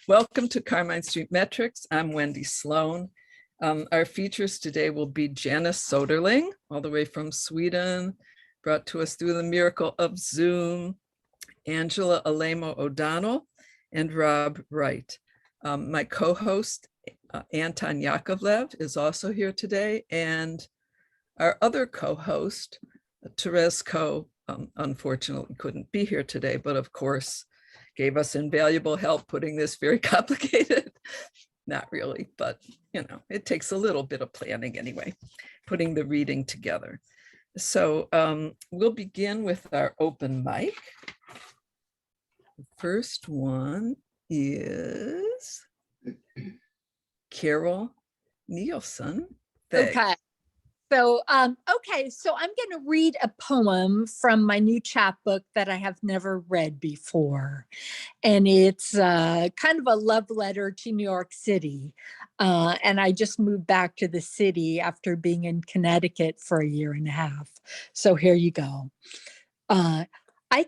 Welcome to Carmine Street Metrics. I'm Wendy Sloan. Our features today will be Janice Soderling, all the way from Sweden, brought to us through the miracle of Zoom, Angela Alaimo O'Donnell, and Rob Wright. My co-host, Anton Yakovlev, is also here today, and our other co-host, Therese Coe, unfortunately couldn't be here today, but of course, gave us invaluable help putting this very complicated, not really, but you know, it takes a little bit of planning anyway, putting the reading together. So we'll begin with our open mic. The first one is Karol Nielsen. Thanks. Okay. So, so I'm going to read a poem from my new chapbook that I have never read before. And it's kind of a love letter to New York City. And I just moved back to the city after being in Connecticut for a year and a half. So here you go. I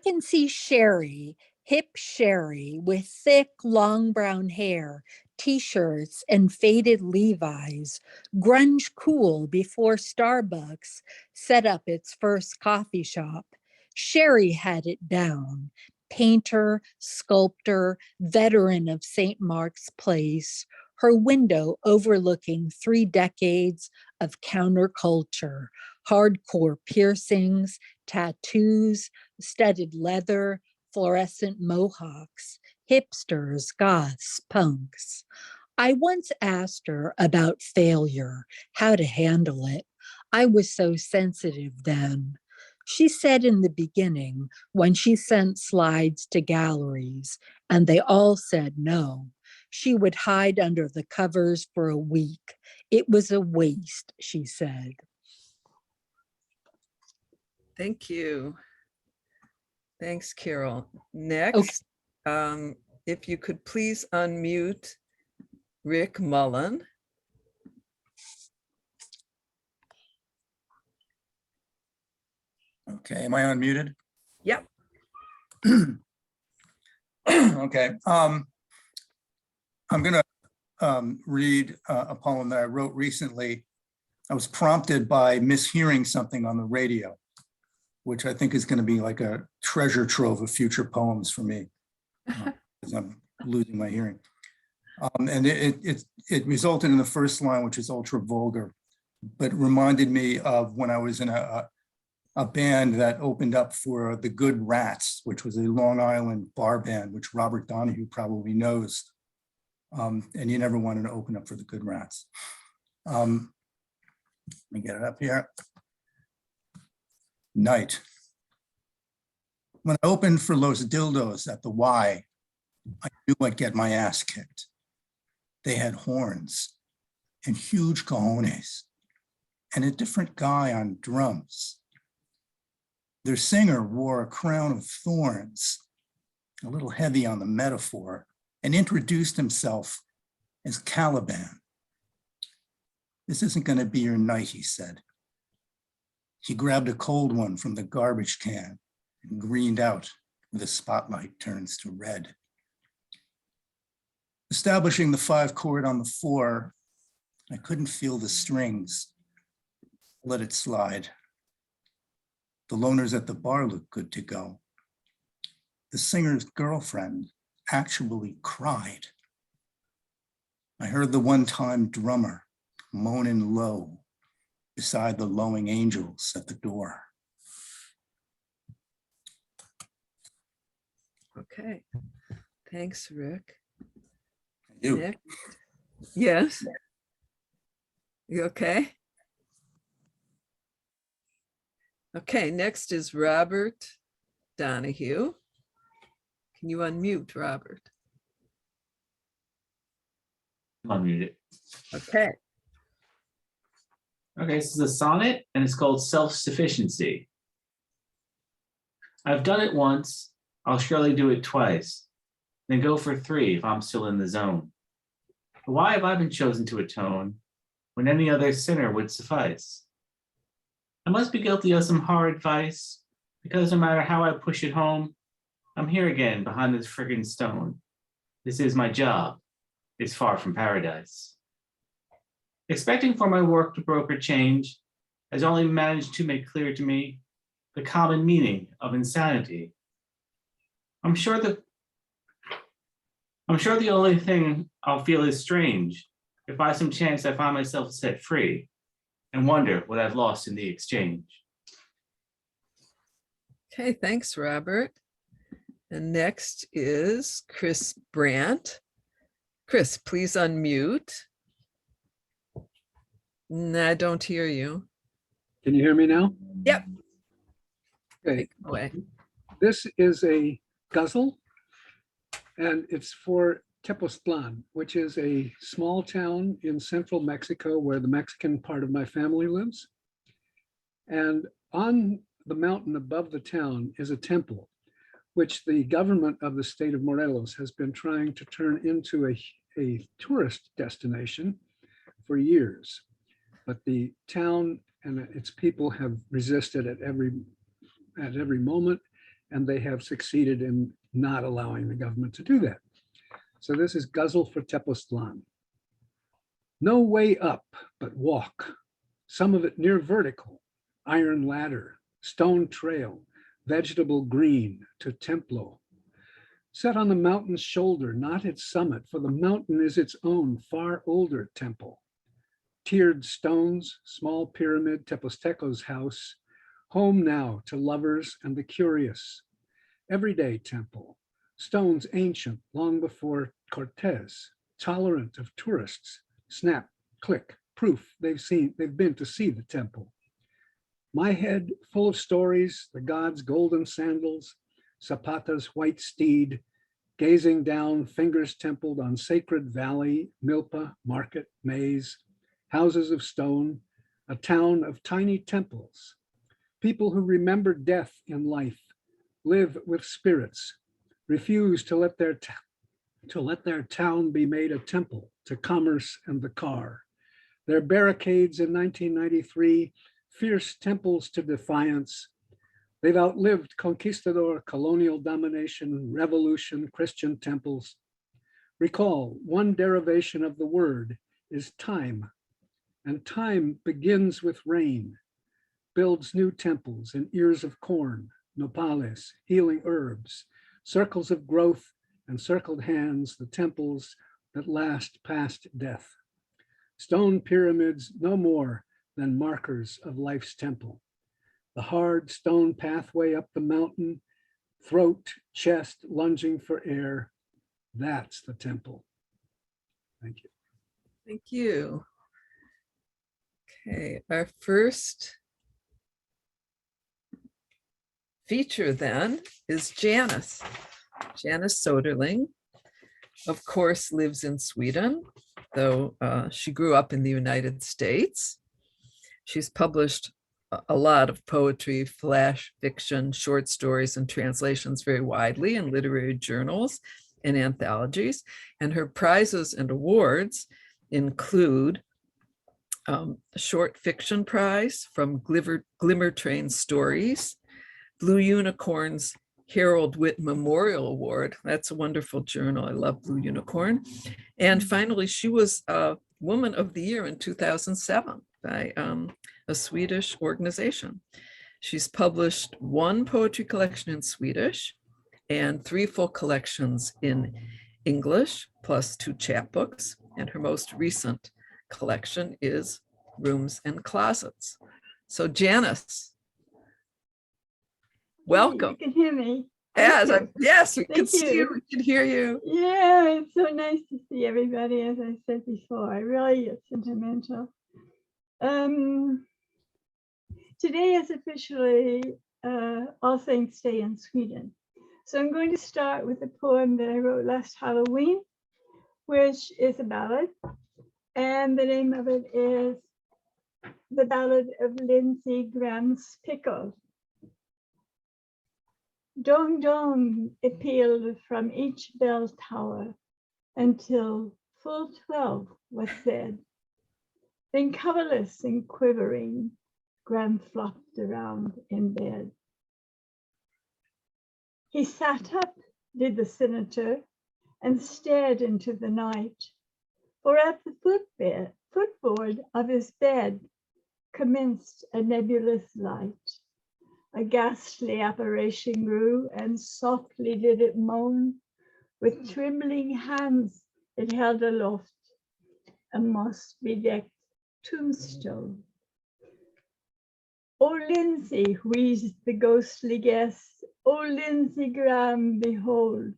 can see Sherry, hip Sherry with thick, long brown hair, T-shirts and faded Levi's, grunge cool before Starbucks set up its first coffee shop. Sherry had it down. Painter, sculptor, veteran of St. Mark's Place, her window overlooking 3 decades of counterculture, hardcore piercings, tattoos, studded leather, fluorescent mohawks, hipsters, goths, punks. I once asked her about failure, how to handle it. I was so sensitive then. She said in the beginning, when she sent slides to galleries and they all said no, she would hide under the covers for a week. It was a waste, she said. Thank you. Thanks, Karol. Next, okay. If you could please unmute Rick Mullin. Okay, am I unmuted? Yep. Okay, I'm gonna read a poem that I wrote recently. I was prompted by mishearing something on the radio, which I think is gonna be like a treasure trove of future poems for me, because I'm losing my hearing. And it resulted in the first line, which is ultra vulgar, but reminded me of when I was in a band that opened up for the Good Rats, which was a Long Island bar band, which Robert Donohue probably knows. And you never wanted to open up for the Good Rats. Let me get it up here. Night. When I opened for Los Dildos at the Y, I knew I'd get my ass kicked. They had horns and huge cojones and a different guy on drums. Their singer wore a crown of thorns, a little heavy on the metaphor, and introduced himself as Caliban. This isn't going to be your night, he said. He grabbed a cold one from the garbage can and greened out where the spotlight turns to red. Establishing the 5-chord on the 4, I couldn't feel the strings. Let it slide. The loners at the bar looked good to go. The singer's girlfriend actually cried. I heard the one-time drummer moaning low beside the lowing angels at the door. Okay, thanks, Rick. You. Next. Yes. You okay? Okay, next is Robert Donohue. Can you unmute, Robert? Unmute it. Okay. Okay, this is a sonnet and it's called Self-Sufficiency. I've done it once, I'll surely do it twice, then go for 3 if I'm still in the zone. But why have I been chosen to atone when any other sinner would suffice? I must be guilty of some horrid vice, because no matter how I push it home, I'm here again behind this friggin' stone. This is my job. It's far from paradise. Expecting for my work to broker change has only managed to make clear to me the common meaning of insanity. I'm sure the only thing I'll feel is strange if by some chance I find myself set free and wonder what I've lost in the exchange. Okay, thanks, Robert. And next is Chris Brandt. Chris, please unmute. No, I don't hear you. Can you hear me now? Yep. Okay, Take it away. this is a guzzle, and it's for Tepoztlan, which is a small town in central Mexico where the Mexican part of my family lives. And on the mountain above the town is a temple, which the government of the state of Morelos has been trying to turn into a tourist destination for years. But the town and its people have resisted at every moment, and they have succeeded in not allowing the government to do that. So this is Guzzle for Tepoztlan. No way up, but walk. Some of it near vertical, iron ladder, stone trail, vegetable green to Templo. Set on the mountain's shoulder, not its summit, for the mountain is its own far older temple. Tiered stones, small pyramid, Tepozteco's house, home now to lovers and the curious. Everyday temple, stones ancient, long before Cortez, tolerant of tourists. Snap, click, proof they've been to see the temple. My head full of stories, the gods' golden sandals, Zapata's white steed, gazing down, fingers templed on sacred valley, milpa, market, maze, houses of stone, a town of tiny temples. People who remember death in life, live with spirits, refuse to let their town be made a temple to commerce and the car. Their barricades in 1993, fierce temples to defiance. They've outlived conquistador, colonial domination, revolution, Christian temples. Recall, one derivation of the word is time, and time begins with rain, builds new temples in ears of corn, nopales, healing herbs, circles of growth and circled hands, the temples that last past death. Stone pyramids no more than markers of life's temple. The hard stone pathway up the mountain, throat, chest lunging for air, that's the temple. Thank you. Thank you. Okay, our first feature then is Janice. Janice Soderling, of course, lives in Sweden, though she grew up in the United States. She's published a lot of poetry, flash fiction, short stories, and translations very widely in literary journals and anthologies. And her prizes and awards include a short fiction prize from Glimmer Train Stories, Blue Unicorn's Harold Witt Memorial Award. That's a wonderful journal. I love Blue Unicorn. And finally, she was Woman of the Year in 2007 by a Swedish organization. She's published one poetry collection in Swedish and 3 full collections in English, plus 2 chapbooks. And her most recent collection is Rooms and Closets. So Janice, welcome. You can hear me. Yes, we can Thank see you, you. we can hear you. Yeah, it's so nice to see everybody, as I said before. I really get sentimental. Today is officially All Saints' Day in Sweden. So I'm going to start with a poem that I wrote last Halloween, which is a ballad. And the name of it is The Ballad of Lindsey Graham's Pickle. Dong dong it pealed from each bell tower until full 12 was said. Then coverless and quivering, Graham flopped around in bed. He sat up, did the senator, and stared into the night. For at the footboard of his bed commenced a nebulous light. A ghastly apparition grew, and softly did it moan. With trembling hands it held aloft a moss-bedecked tombstone. "O Lindsay," wheezed the ghostly guest, "O Lindsay Graham, behold,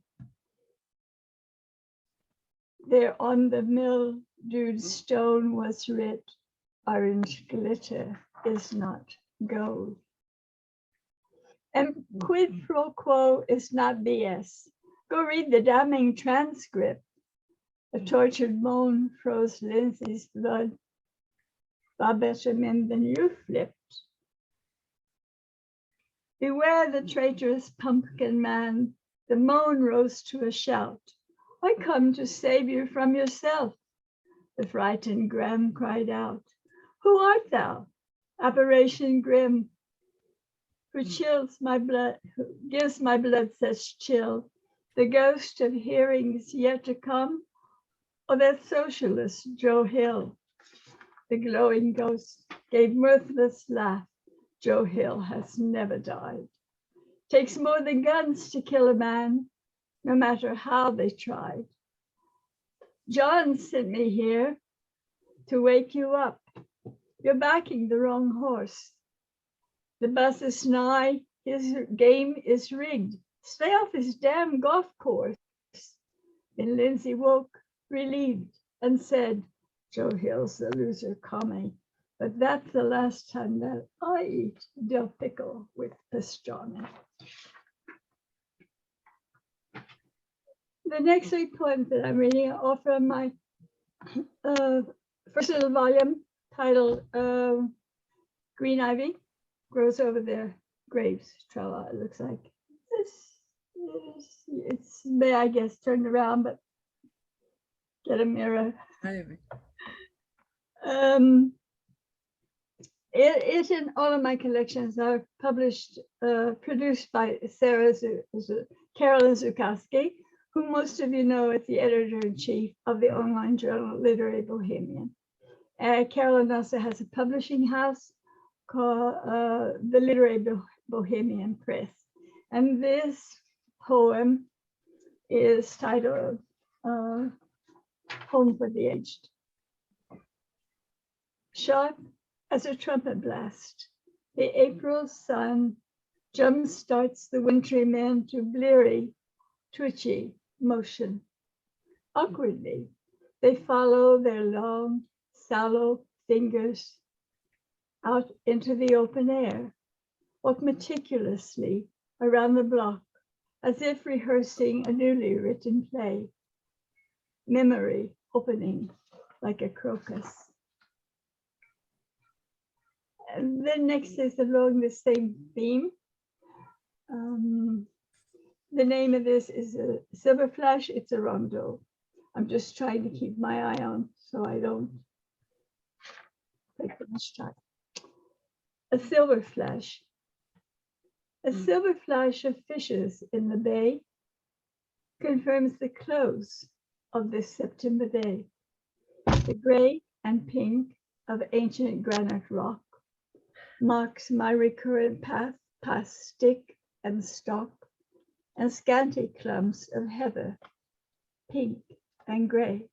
there on the mildewed stone was writ, orange glitter is not gold." And quid pro quo is not BS. Go read the damning transcript. A tortured moan froze Lindsay's blood. Far better men than you flipped. Beware the traitorous pumpkin man. The moan rose to a shout. "I come to save you from yourself." The frightened Graham cried out. "Who art thou, apparition grim, who chills my blood, who gives my blood such chill? The ghost of hearings yet to come, or that socialist Joe Hill?" The glowing ghost gave mirthless laugh. "Joe Hill has never died. Takes more than guns to kill a man, no matter how they tried. John sent me here to wake you up. You're backing the wrong horse. The bus is nigh, his game is rigged. Stay off his damn golf course." Then Lindsay woke, relieved, and said, "Joe Hill's the loser commie, but that's the last time that I eat dill pickle with pastrami." The next 3 poems that I'm reading are all from my first little volume titled Green Ivy Grows Over Their Graves. Trella, it looks like. It's may I guess turned around, but get a mirror. It and all of my collections are published, produced by Karol and Zukowski, who most of you know as the editor-in-chief of the online journal Literary Bohemian. Carolyn also has a publishing house called the Literary Bohemian Press. And this poem is titled Home for the Aged. Sharp as a trumpet blast, the April sun jump-starts the wintry men to bleary, twitchy motion. Awkwardly, they follow their long, sallow fingers out into the open air, walk meticulously around the block as if rehearsing a newly written play. Memory opening like a crocus. And then next is along the same theme. The name of this is a Silver Flash. It's a rondo. I'm just trying to keep my eye on so I don't take too much time. A silver flash. A silver flash of fishes in the bay confirms the close of this September day. The gray and pink of ancient granite rock marks my recurrent path past stick and stock and scanty clumps of heather, pink and gray.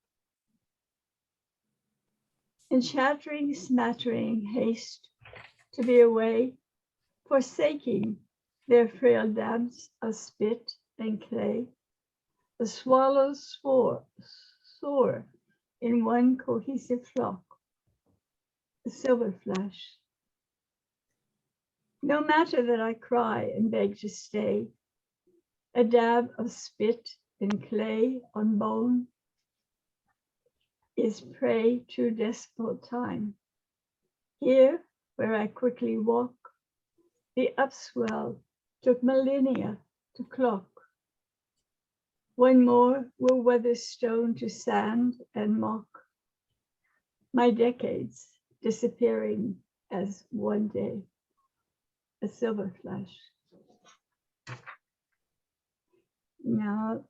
In chattering, smattering haste to be away, forsaking their frail dams of spit and clay, the swallows soar in one cohesive flock, a silver flash. No matter that I cry and beg to stay, a dab of spit and clay on bone is prey to desperate time. Here, where I quickly walk, the upswell took millennia to clock. One more will weather stone to sand and mock, my decades disappearing as one day, a silver flash. Now,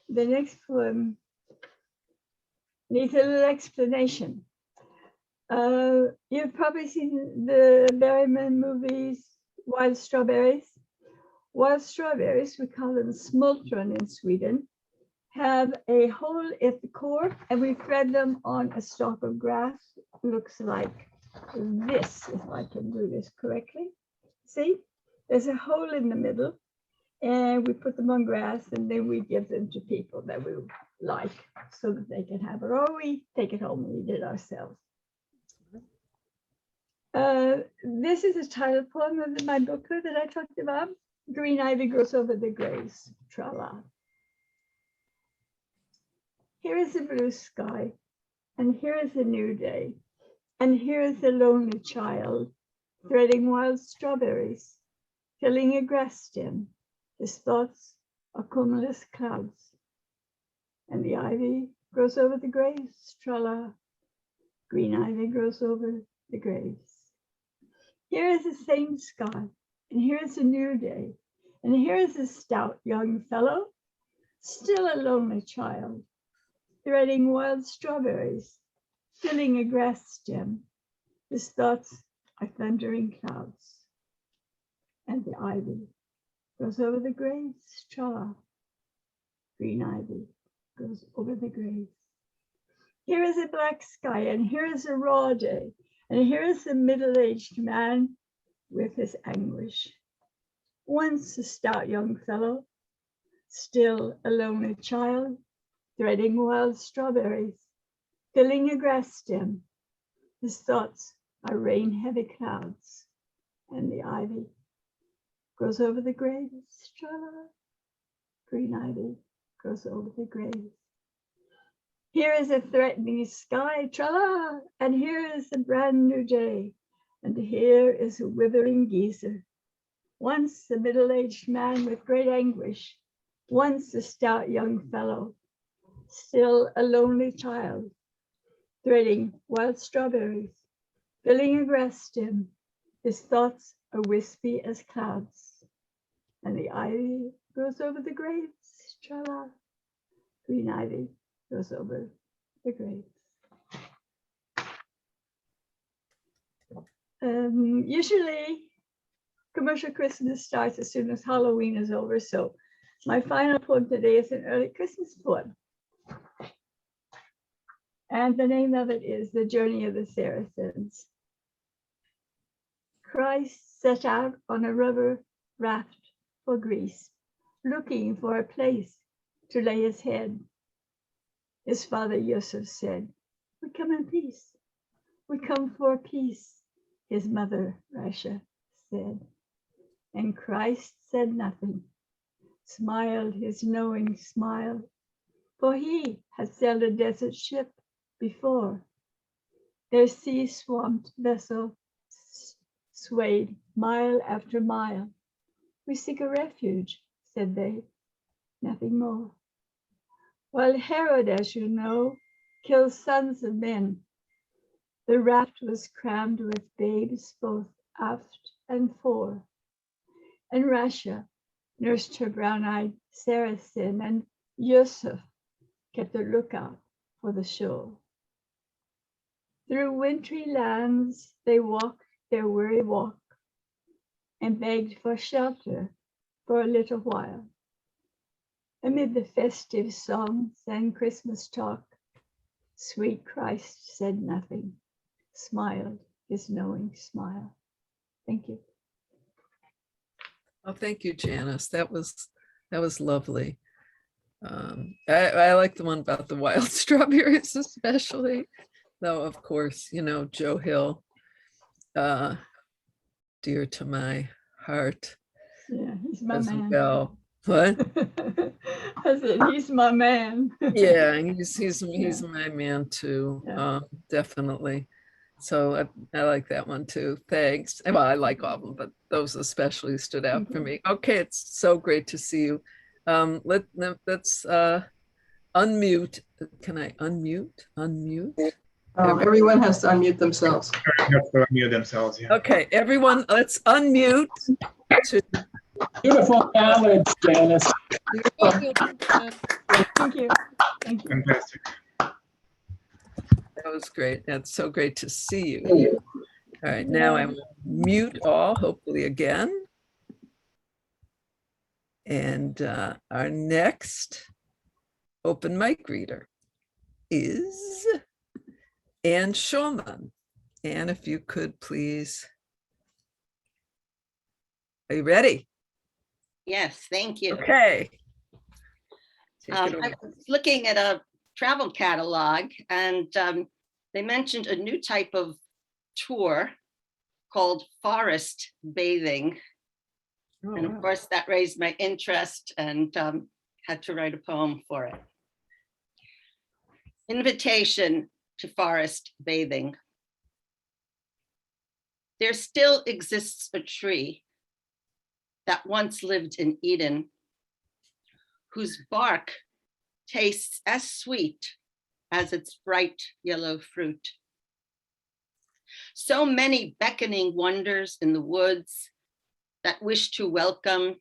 The next poem needs a little explanation. You've probably seen the Berryman movies, Wild Strawberries. Wild strawberries, we call them smultron in Sweden, have a hole at the core, and we thread them on a stalk of grass. Looks like this, if I can do this correctly. See, there's a hole in the middle, and we put them on grass, and then we give them to people that we like so that they can have it, or we take it home and eat it ourselves. This is a title poem of my book that I talked about. Green ivy grows over the graves, tra-la. Here is a blue sky, and here is a new day, and here is a lonely child threading wild strawberries, filling a grass stem. His thoughts are cumulus clouds, and the ivy grows over the graves, tra-la. Green ivy grows over the graves. Here is the same sky, and here is a new day, and here is a stout young fellow, still a lonely child, threading wild strawberries, filling a grass stem. His thoughts are thundering clouds, and the ivy goes over the graves, tra-la. Green ivy goes over the graves. Here is a black sky, and here is a raw day, and here is a middle-aged man with his anguish. Once a stout young fellow, still a lonely child, threading wild strawberries, filling a grass stem. His thoughts are rain-heavy clouds, and the ivy grows over the graves, tra-la. Green ivy grows over the graves. Here is a threatening sky, tra-la, and here is a brand new day, and here is a withering geezer. Once a middle-aged man with great anguish, once a stout young fellow, still a lonely child, threading wild strawberries, filling a grass stem. His thoughts are wispy as clouds, and the ivy grows over the graves, tra-la. Green ivy goes over the graves. Usually, commercial Christmas starts as soon as Halloween is over, so my final poem today is an early Christmas poem. And the name of it is The Journey of the Saracens. Christ set out on a rubber raft for Greece, looking for a place to lay his head. His father Yusuf said, "We come in peace. We come for peace," his mother Rasha said. And Christ said nothing, smiled his knowing smile, for he had sailed a desert ship before. Their sea-swamped vessel swayed mile after mile. "We seek a refuge," said they, nothing more. While Herod, as you know, kills sons of men, the raft was crammed with babes both aft and fore. And Rasha nursed her brown-eyed Saracen, and Yusuf kept a lookout for the shore. Through wintry lands they walked their weary walk, and begged for shelter for a little while. Amid the festive songs and Christmas talk, sweet Christ said nothing, smiled his knowing smile. Thank you. Oh, thank you, Janice. That was lovely. I like the one about the wild strawberries, especially, though, of course, you know, Joe Hill, dear to my heart. Yeah, he's my as man. well. What? I said, he's my man. Yeah, he's my man too. Yeah. Definitely. So I like that one too. Thanks. Well, I like all of them, but those especially stood out for me. Okay, it's so great to see you. Let's unmute. Can I unmute? Everyone has to unmute themselves. Have to unmute themselves. Yeah. Okay, everyone, let's unmute. Beautiful ballad, Janice. Thank you. Thank you. Fantastic. That was great. That's so great to see you. All right, now I will mute all, hopefully again. And our next open mic reader is Ann Schulman. Ann, if you could please. Are you ready? Yes, thank you. Okay. Take it I over. was looking at a travel catalog and they mentioned a new type of tour called forest bathing. Oh, And of wow. course that raised my interest and had to write a poem for it. Invitation to forest bathing. There still exists a tree that once lived in Eden, whose bark tastes as sweet as its bright yellow fruit. So many beckoning wonders in the woods that wish to welcome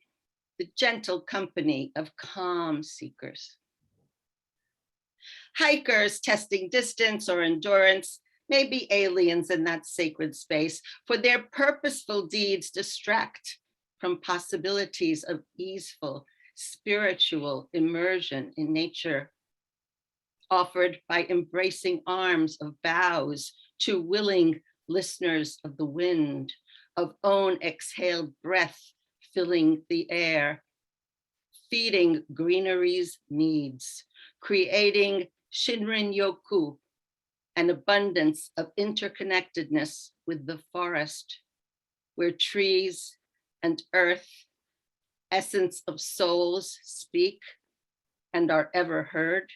the gentle company of calm seekers. Hikers testing distance or endurance may be aliens in that sacred space, for their purposeful deeds distract from possibilities of easeful spiritual immersion in nature, offered by embracing arms of boughs to willing listeners of the wind, of own exhaled breath filling the air, feeding greenery's needs, creating Shinrin Yoku, an abundance of interconnectedness with the forest, where trees and earth, essence of souls, speak and are ever heard.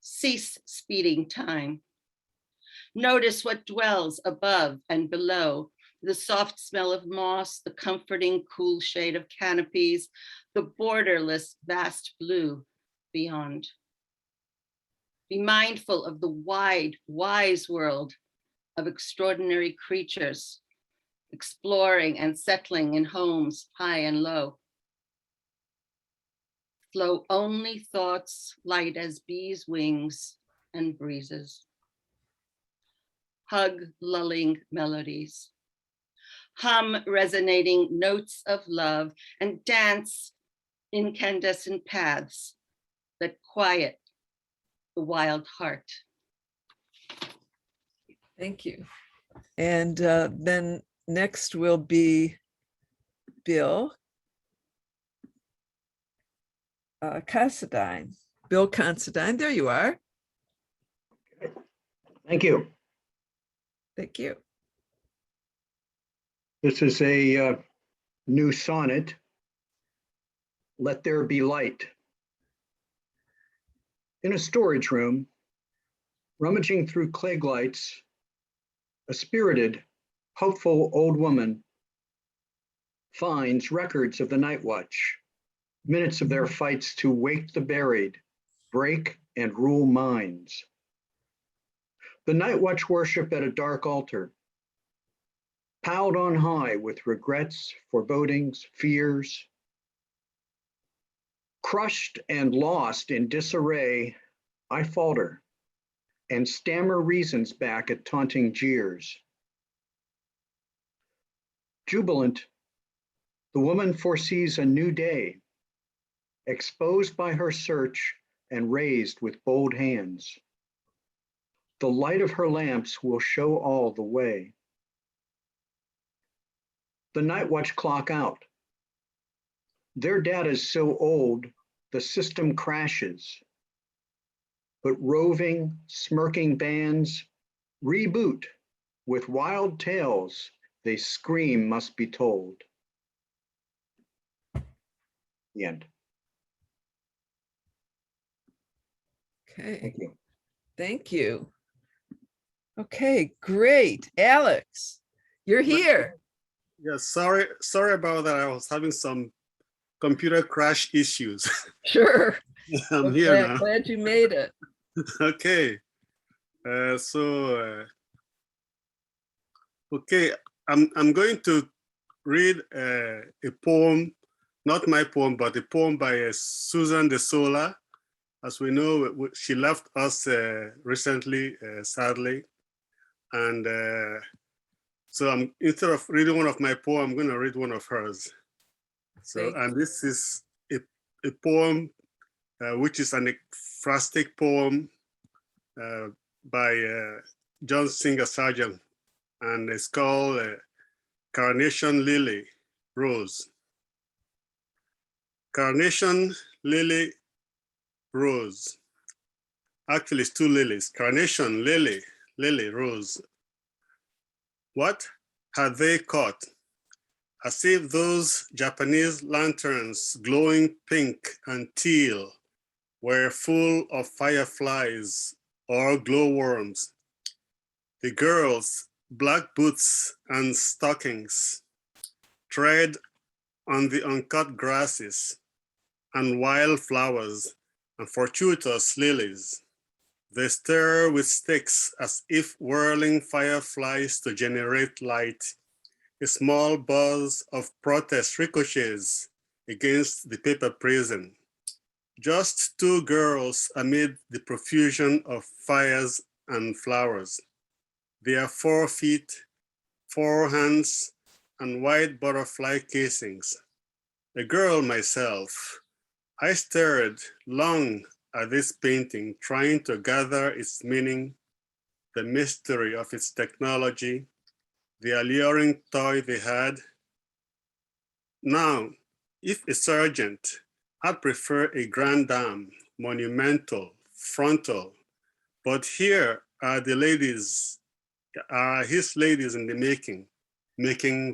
Cease speeding time. Notice what dwells above and below, the soft smell of moss, the comforting cool shade of canopies, the borderless vast blue beyond. Be mindful of the wide, wise world of extraordinary creatures, exploring and settling in homes high and low. Flow only thoughts light as bees' wings and breezes. Hug lulling melodies. Hum resonating notes of love and dance incandescent paths that quiet the wild heart. Thank you. And then next will be Bill Considine. Bill Considine, there you are. Thank you. Thank you. This is a new sonnet. Let there be light. In a storage room, rummaging through Klieg lights, a spirited, hopeful old woman finds records of the night watch, minutes of their fights to wake the buried, break and rule minds. The night watch worship at a dark altar, piled on high with regrets, forebodings, fears. Crushed and lost in disarray, I falter and stammer reasons back at taunting jeers. Jubilant, the woman foresees a new day, exposed by her search and raised with bold hands. The light of her lamps will show all the way. The night watch clock out. Their data's so old, the system crashes. But roving, smirking bands reboot with wild tales they scream must be told. The end. Okay, Thank you. thank you. Okay, great. Alex, you're here. Yeah, sorry about that. I was having some computer crash issues. Sure. I'm We're here now. glad you made it. Okay. Okay, I'm going to read a poem not my poem, but a poem by Susan de Sola. As we know, she left us recently, sadly. And so instead of reading one of my poems, I'm going to read one of hers. So, and this is a poem which is an ekphrastic poem by John Singer Sargent, and it's called Carnation, Lily, Rose. Carnation, lily, rose. Actually, it's two lilies. Carnation, lily, lily, rose. What had they caught? As if those Japanese lanterns, glowing pink and teal, were full of fireflies or glowworms. The girls, black boots and stockings, tread on the uncut grasses and wild flowers and fortuitous lilies. They stir with sticks as if whirling fireflies to generate light. A small buzz of protest ricochets against the paper prison. Just two girls amid the profusion of fires and flowers. Their 4 feet, 4 hands, and white butterfly casings. A girl myself, I stared long at this painting, trying to gather its meaning, the mystery of its technology, the alluring toy they had. Now, if a sergeant, I'd prefer a grand dame, monumental, frontal, but here are the ladies, are his ladies in the making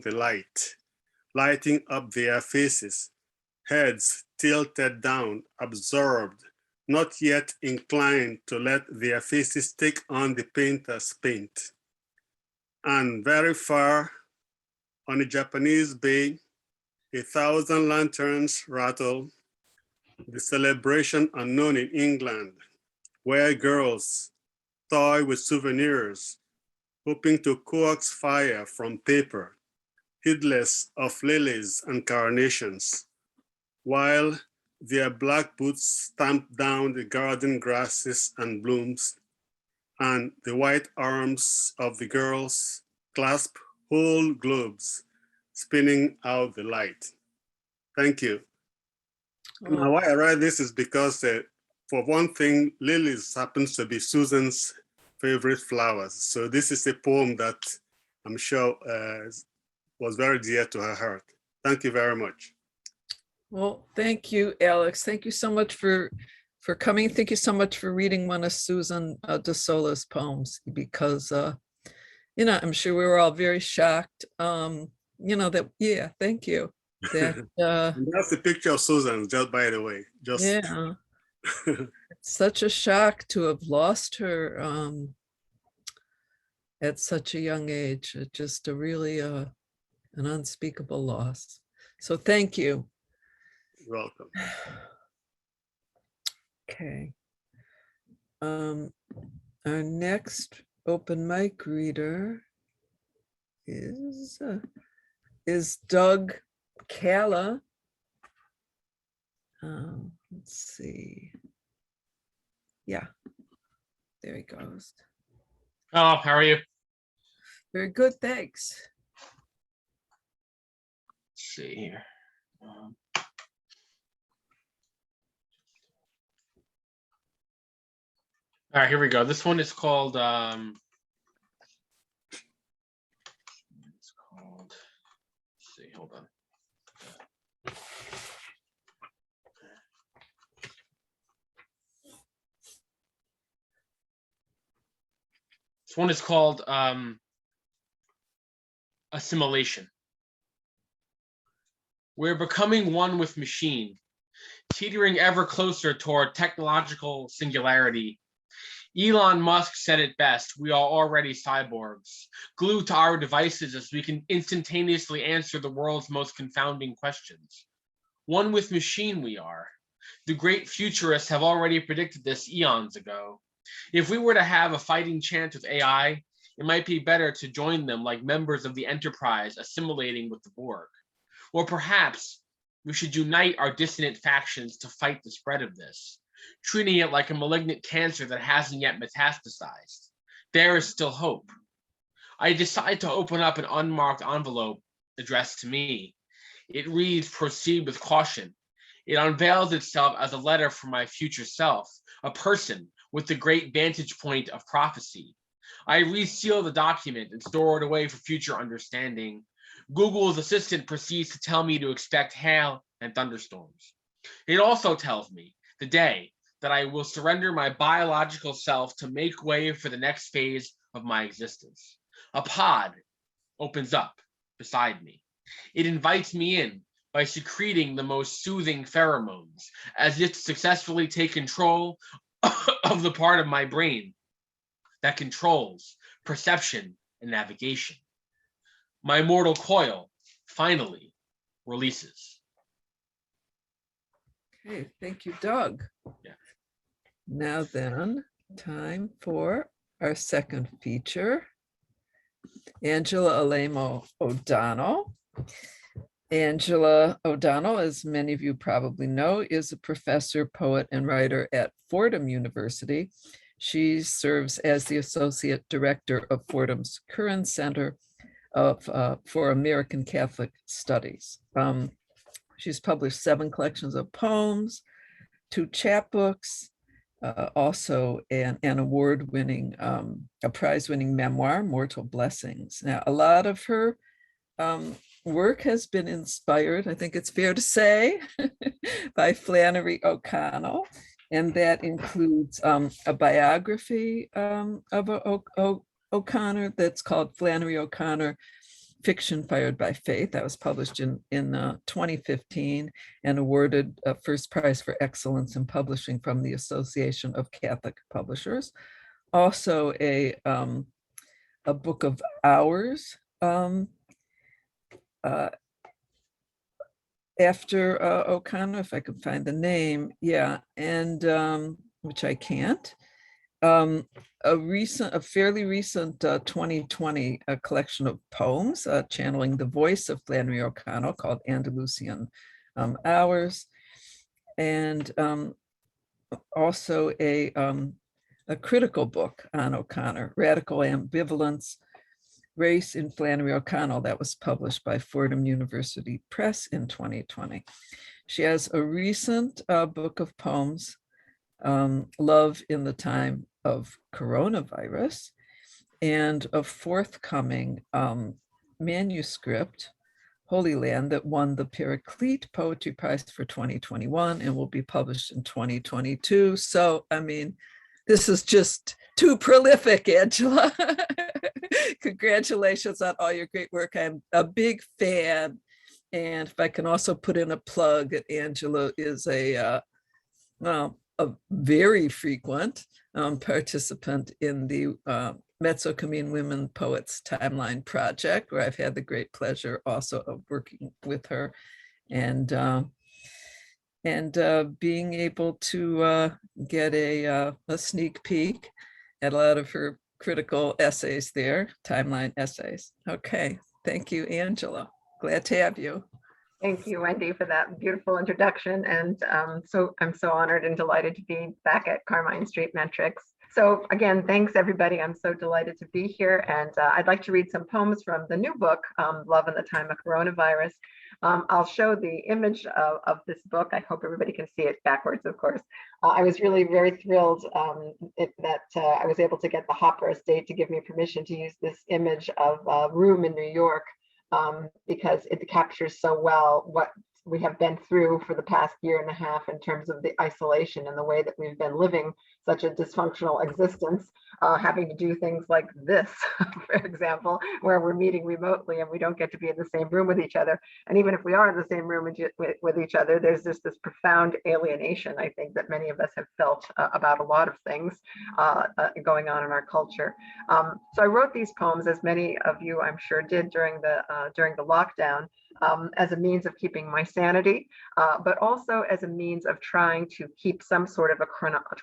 the light, lighting up their faces, heads tilted down, absorbed, not yet inclined to let their faces take on the painter's paint. And very far on a Japanese bay, 1,000 lanterns rattle, the celebration unknown in England, where girls toy with souvenirs, hoping to coax fire from paper, heedless of lilies and carnations, while their black boots stamp down the garden grasses and blooms, and the white arms of the girls clasp whole globes, spinning out the light. Thank you. Oh. Now, why I write this is because for one thing, lilies happens to be Susan's favorite flowers. So this is a poem that I'm sure was very dear to her heart. Thank you very much. Well, thank you, Alex. Thank you so much for coming. Thank you so much for reading one of Susan de Sola's poems, because you know, I'm sure we were all very shocked. You know, that, yeah, thank you. That that's the picture of Susan, just by the way. Just yeah. It's such a shock to have lost her at such a young age. It's just a really an unspeakable loss. So thank you. You're welcome. Okay. Our next open mic reader is Doug Cala. Let's see. Yeah, there he goes. Hello, how are you? Very good, thanks. Let's see here. All right, here we go. This one is called, let's see, hold on. This one is called Assimilation. We're becoming one with machine, teetering ever closer toward technological singularity. Elon Musk said it best, we are already cyborgs, glued to our devices as we can instantaneously answer the world's most confounding questions. One with machine we are. The great futurists have already predicted this eons ago. If we were to have a fighting chance with AI, it might be better to join them like members of the Enterprise assimilating with the Borg. Or perhaps We should unite our dissonant factions to fight the spread of this, treating it like a malignant cancer that hasn't yet metastasized. There is still hope. I decide to open up an unmarked envelope addressed to me. It reads, "Proceed with caution." It unveils itself as a letter from my future self, a person with the great vantage point of prophecy. I reseal the document and store it away for future understanding. Google's assistant proceeds to tell me to expect hail and thunderstorms. It also tells me the day that I will surrender my biological self to make way for the next phase of my existence. A pod opens up beside me. It invites me in by secreting the most soothing pheromones, as if to successfully take control of the part of my brain that controls perception and navigation. My mortal coil finally releases. Okay, thank you, Doug. Yeah. Now then, time for our second feature. Angela Alaimo O'Donnell. Angela O'Donnell, as many of you probably know, is a professor, poet, and writer at Fordham University. She serves as the Associate Director of Fordham's Curran Center for American Catholic Studies. She's published 7 collections of poems, 2 chapbooks, also an award-winning, a prize-winning memoir, Mortal Blessings. Now, a lot of her work has been inspired, I think it's fair to say, by Flannery O'Connell, and that includes a biography of O'Connor that's called Flannery O'Connor, Fiction Fired by Faith. That was published in 2015 and awarded a first prize for excellence in publishing from the Association of Catholic Publishers. Also a book of hours after O'Connor, if I could find the name, yeah, and which I can't. A fairly recent 2020 collection of poems channeling the voice of Flannery O'Connell called Andalusian Hours, and also a critical book on O'Connor, Radical Ambivalence, Race in Flannery O'Connell, that was published by Fordham University Press in 2020. She has a recent book of poems, Love in the Time of Coronavirus, and a forthcoming manuscript, Holy Land, that won the Paraclete Poetry Prize for 2021 and will be published in 2022. So, I mean, this is just too prolific, Angela. Congratulations on all your great work. I'm a big fan. And if I can also put in a plug, that Angela is a very frequent participant in the Mezzo Camino Women Poets Timeline Project, where I've had the great pleasure also of working with her and being able to get a sneak peek at a lot of her critical essays there, timeline essays. Okay, thank you, Angela. Glad to have you. Thank you, Wendy, for that beautiful introduction. And I'm so honored and delighted to be back at Carmine Street Metrics. So again, thanks everybody. I'm so delighted to be here. And I'd like to read some poems from the new book, Love in the Time of Coronavirus. I'll show the image of this book. I hope everybody can see it backwards, of course. I was really very thrilled that I was able to get the Hopper Estate to give me permission to use this image of a room in New York, because it captures so well what we have been through for the past year and a half in terms of the isolation and the way that we've been living such a dysfunctional existence, having to do things like this, for example, where we're meeting remotely and we don't get to be in the same room with each other. And even if we are in the same room with each other, there's just this profound alienation, I think, that many of us have felt about a lot of things going on in our culture. So I wrote these poems, as many of you I'm sure did during the lockdown, as a means of keeping my sanity, but also as a means of trying to keep some sort of a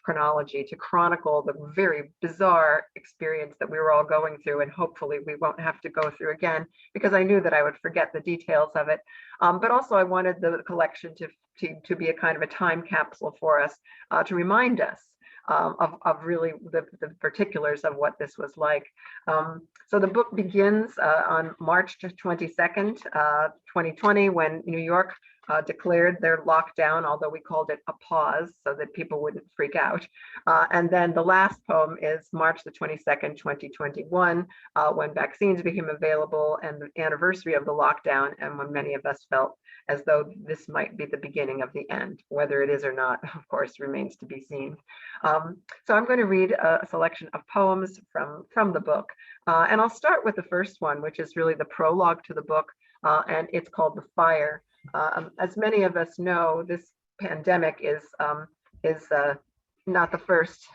chronology to chronicle the very bizarre experience that we were all going through, and hopefully we won't have to go through again, because I knew that I would forget the details of it. But also I wanted the collection to be a kind of a time capsule for us, to remind us of really the particulars of what this was like. So the book begins on March 22nd, 2020, when New York declared their lockdown, although we called it a pause so that people wouldn't freak out. And then the last poem is March the 22nd, 2021, when vaccines became available and the anniversary of the lockdown, and when many of us felt as though this might be the beginning of the end. Whether it is or not, of course, remains to be seen. So I'm going to read a selection of poems from the book. And I'll start with the first one, which is really the prologue to the book, and it's called The Fire. As many of us know, this pandemic is not the first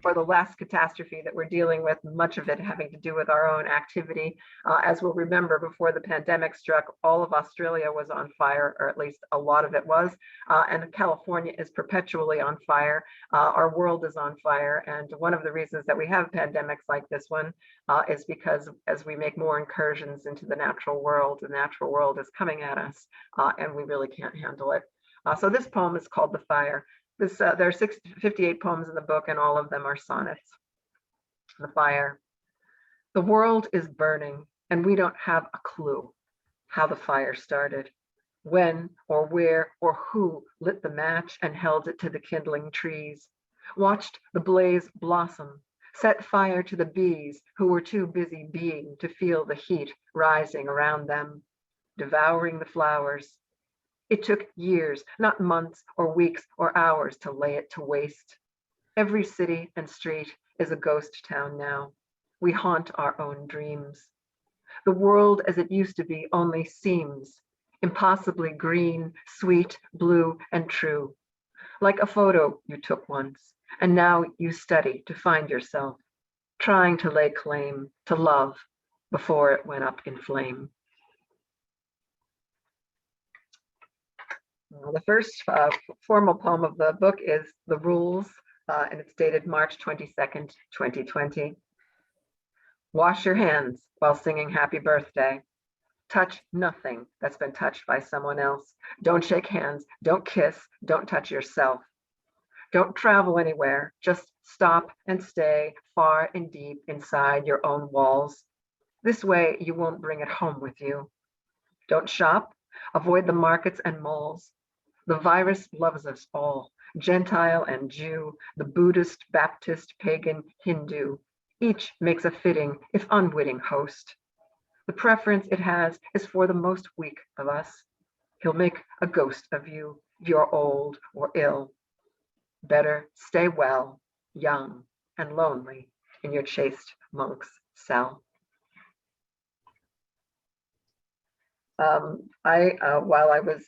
or the last catastrophe that we're dealing with, much of it having to do with our own activity. As we'll remember, before the pandemic struck, all of Australia was on fire, or at least a lot of it was, and California is perpetually on fire. Our world is on fire, and one of the reasons that we have pandemics like this one is because as we make more incursions into the natural world is coming at us, and we really can't handle it. So this poem is called The Fire. There are 58 poems in the book, and all of them are sonnets. The Fire. The world is burning, and we don't have a clue how the fire started, when or where or who lit the match and held it to the kindling trees, watched the blaze blossom, set fire to the bees who were too busy being to feel the heat rising around them, devouring the flowers. It took years, not months or weeks or hours, to lay it to waste. Every city and street is a ghost town now. We haunt our own dreams. The world as it used to be only seems impossibly green, sweet, blue, and true. Like a photo you took once, and now you study to find yourself, trying to lay claim to love before it went up in flame. The first formal poem of the book is The Rules, and it's dated March 22nd, 2020. Wash your hands while singing happy birthday. Touch nothing that's been touched by someone else. Don't shake hands, don't kiss, don't touch yourself. Don't travel anywhere, just stop and stay far and deep inside your own walls. This way you won't bring it home with you. Don't shop, avoid the markets and malls. The virus loves us all, Gentile and Jew, the Buddhist, Baptist, pagan, Hindu. Each makes a fitting, if unwitting, host. The preference it has is for the most weak of us. He'll make a ghost of you if you're old or ill. Better stay well, young, and lonely in your chaste monk's cell. While I was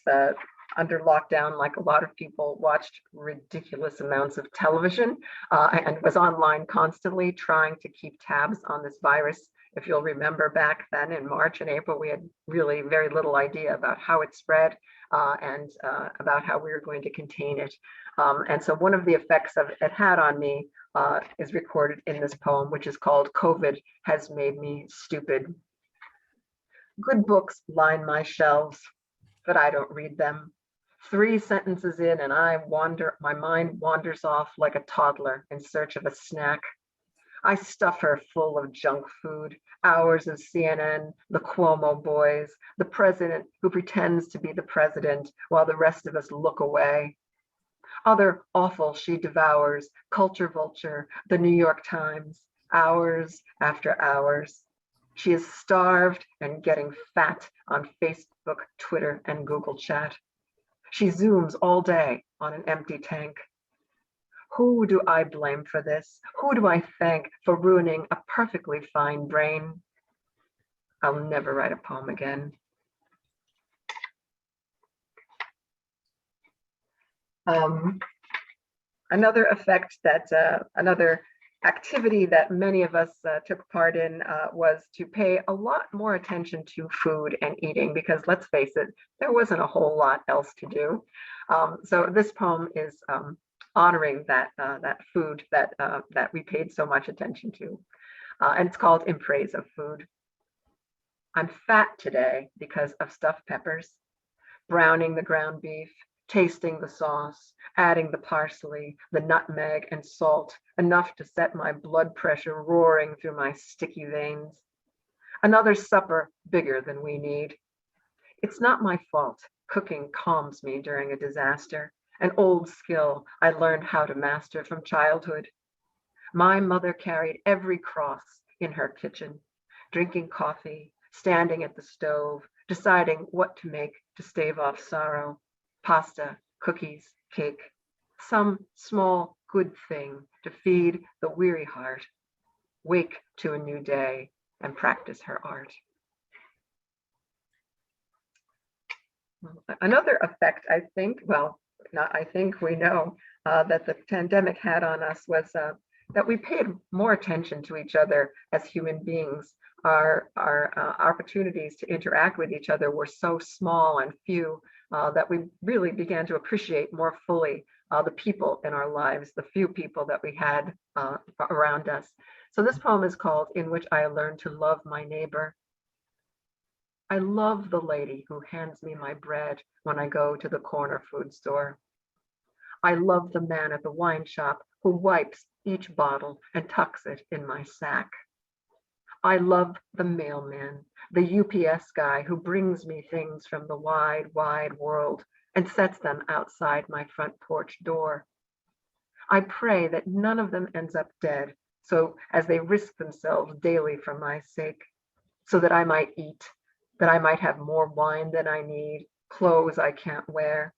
under lockdown, like a lot of people, watched ridiculous amounts of television and was online constantly trying to keep tabs on this virus. If you'll remember back then in March and April, we had really very little idea about how it spread and about how we were going to contain it. And so one of the effects of it had on me is recorded in this poem, which is called COVID Has Made Me Stupid. Good books line my shelves, but I don't read them. 3 sentences in and my mind wanders off like a toddler in search of a snack. I stuff her full of junk food, hours of CNN, the Cuomo boys, the president who pretends to be the president while the rest of us look away. Other awful she devours, Culture Vulture, the New York Times, hours after hours. She is starved and getting fat on Facebook, Twitter, and Google Chat. She Zooms all day on an empty tank. Who do I blame for this? Who do I thank for ruining a perfectly fine brain? I'll never write a poem again. Another effect that, another activity that many of us took part in was to pay a lot more attention to food and eating, because let's face it, there wasn't a whole lot else to do. So this poem is honoring that food that we paid so much attention to. And it's called In Praise of Food. I'm fat today because of stuffed peppers, browning the ground beef, tasting the sauce, adding the parsley, the nutmeg and salt, enough to set my blood pressure roaring through my sticky veins. Another supper bigger than we need. It's not my fault. Cooking calms me during a disaster, an old skill I learned how to master from childhood. My mother carried every cross in her kitchen, drinking coffee, standing at the stove, deciding what to make to stave off sorrow. Pasta, cookies, cake, some small good thing to feed the weary heart, wake to a new day and practice her art. Another effect, I think, well, not I think, we know that the pandemic had on us was that we paid more attention to each other as human beings. Our opportunities to interact with each other were so small and few that we really began to appreciate more fully the people in our lives, the few people that we had around us. So this poem is called In Which I Learned to Love My Neighbor. I love the lady who hands me my bread when I go to the corner food store. I love the man at the wine shop who wipes each bottle and tucks it in my sack. I love the mailman, the UPS guy who brings me things from the wide, wide world and sets them outside my front porch door. I pray that none of them ends up dead, so as they risk themselves daily for my sake, so that I might eat, that I might have more wine than I need, clothes I can't wear.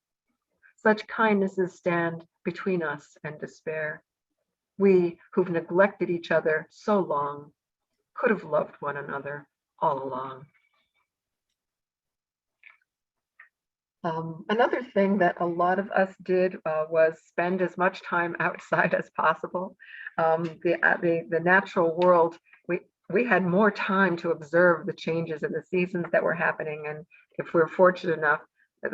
Such kindnesses stand between us and despair. We who've neglected each other so long could have loved one another all along. Another thing that a lot of us did was spend as much time outside as possible. The natural world, we had more time to observe the changes in the seasons that were happening. And if we're fortunate enough,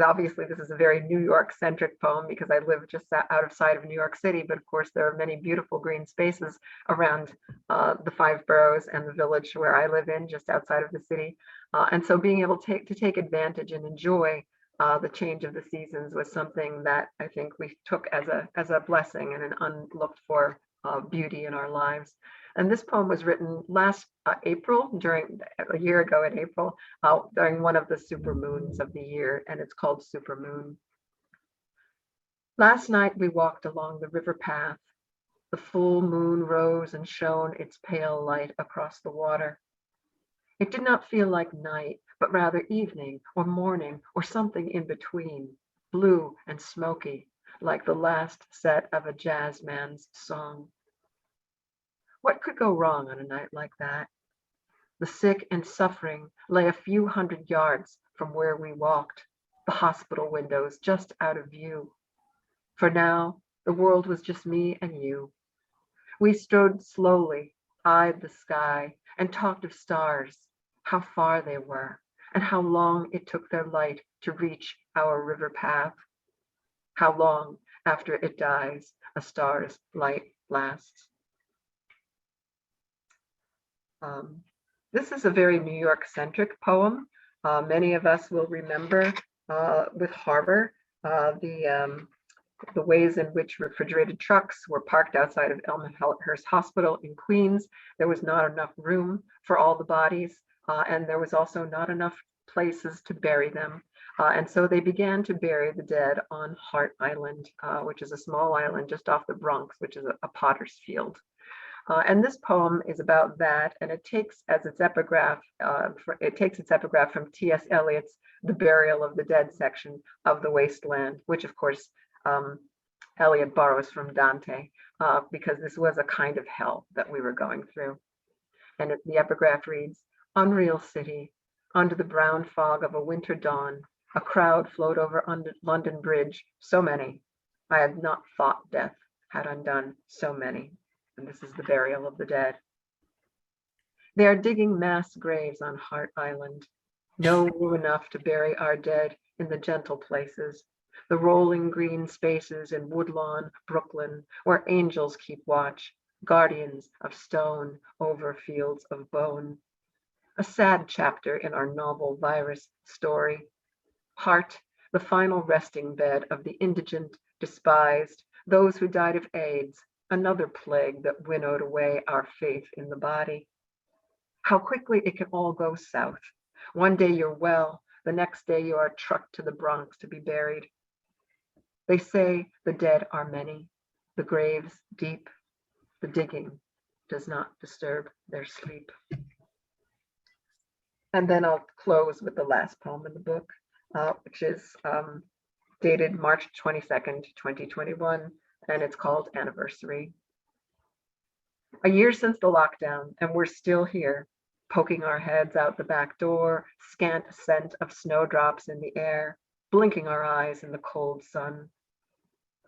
obviously this is a very New York centric poem because I live just out of sight of New York City, but of course there are many beautiful green spaces around the 5 boroughs and the village where I live in, just outside of the city. And so being able to take advantage and enjoy the change of the seasons was something that I think we took as a blessing and an unlooked for beauty in our lives. And this poem was written last April, a year ago in April, during one of the super moons of the year, and it's called Super Moon. Last night we walked along the river path. The full moon rose and shone its pale light across the water. It did not feel like night, but rather evening or morning or something in between, blue and smoky, like the last set of a jazz man's song. What could go wrong on a night like that? The sick and suffering lay a few hundred yards from where we walked, the hospital windows just out of view. For now, the world was just me and you. We strode slowly, eyed the sky, and talked of stars, how far they were, and how long it took their light to reach our river path. How long after it dies, a star's light lasts. This is a very New York-centric poem. Many of us will remember with Harbor the ways in which refrigerated trucks were parked outside of Elmhurst Hospital in Queens. There was not enough room for all the bodies, and there was also not enough places to bury them. And so they began to bury the dead on Hart Island, which is a small island just off the Bronx, which is a potter's field. And this poem is about that, and it takes as its epigraph, from T.S. Eliot's The Burial of the Dead section of The Wasteland, which of course Eliot borrows from Dante, because this was a kind of hell that we were going through. And the epigraph reads, "Unreal city, under the brown fog of a winter dawn, a crowd flowed over London Bridge, so many. I had not thought death had undone so many." and this is the burial of the dead. They are digging mass graves on Hart Island. No room enough to bury our dead in the gentle places, the rolling green spaces in Woodlawn, Brooklyn, where angels keep watch, guardians of stone over fields of bone. A sad chapter in our novel virus story. Hart, the final resting bed of the indigent, despised, those who died of AIDS, another plague that winnowed away our faith in the body. How quickly it can all go south. One day you're well, the next day you are trucked to the Bronx to be buried. They say the dead are many, the graves deep, the digging does not disturb their sleep. And then I'll close with the last poem in the book, which is dated March 22nd, 2021, and it's called Anniversary. A year since the lockdown, and we're still here, poking our heads out the back door, scant scent of snowdrops in the air, blinking our eyes in the cold sun.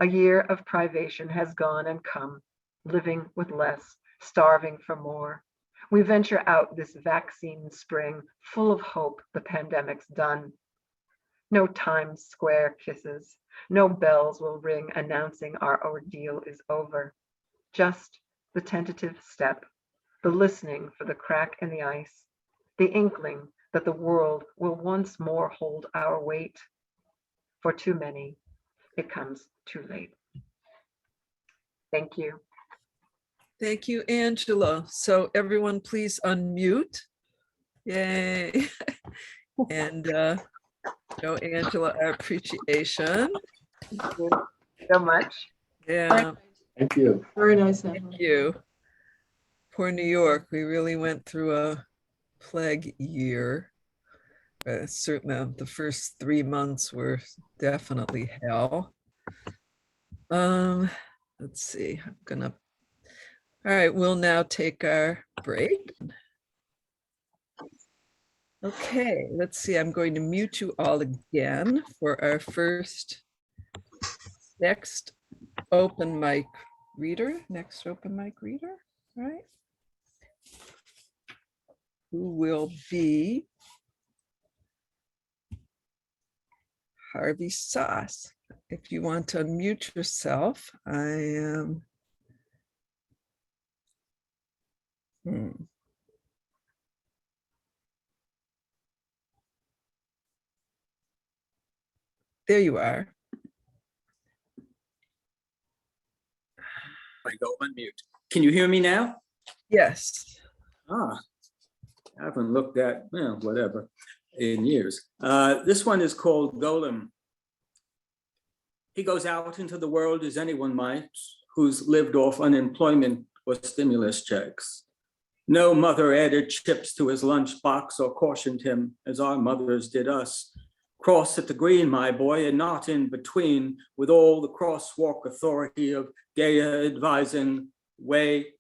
A year of privation has gone and come, living with less, starving for more. We venture out this vaccine spring, full of hope the pandemic's done. No Times Square kisses, no bells will ring announcing our ordeal is over. Just the tentative step, the listening for the crack in the ice, the inkling that the world will once more hold our weight. For too many, it comes too late. Thank you. Thank you, Angela. So everyone please unmute. Yay. And show Angela our appreciation. Thank you so much. Yeah. Thank you. Very nice. Thank you. Poor New York, we really went through a plague year. Certainly the first 3 months were definitely hell. Let's see, all right, we'll now take our break. Okay, let's see, I'm going to mute you all again for our next open mic reader, right? Who will be Harvey Soss. If you want to unmute yourself, I am. There you are. I go unmute. Can you hear me now? Yes. I haven't looked at, whatever, in years. This one is called Golem. He goes out into the world as anyone might, who's lived off unemployment or stimulus checks. No mother added chips to his lunchbox or cautioned him, as our mothers did us. Cross at the green, my boy, and not in between, with all the crosswalk authority of Gaia advising, wait.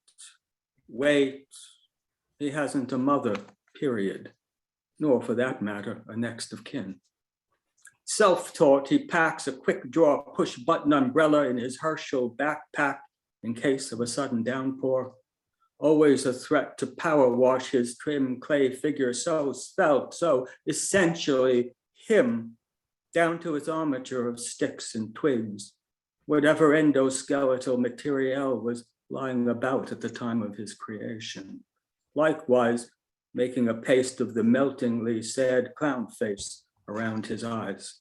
He hasn't a mother, period, nor for that matter, a next of kin. Self-taught, he packs a quick draw push-button umbrella in his Herschel backpack in case of a sudden downpour. Always a threat to power wash his trim clay figure so svelte, so essentially him, down to his armature of sticks and twigs, whatever endoskeletal material was lying about at the time of his creation. Likewise, making a paste of the meltingly sad clown face around his eyes.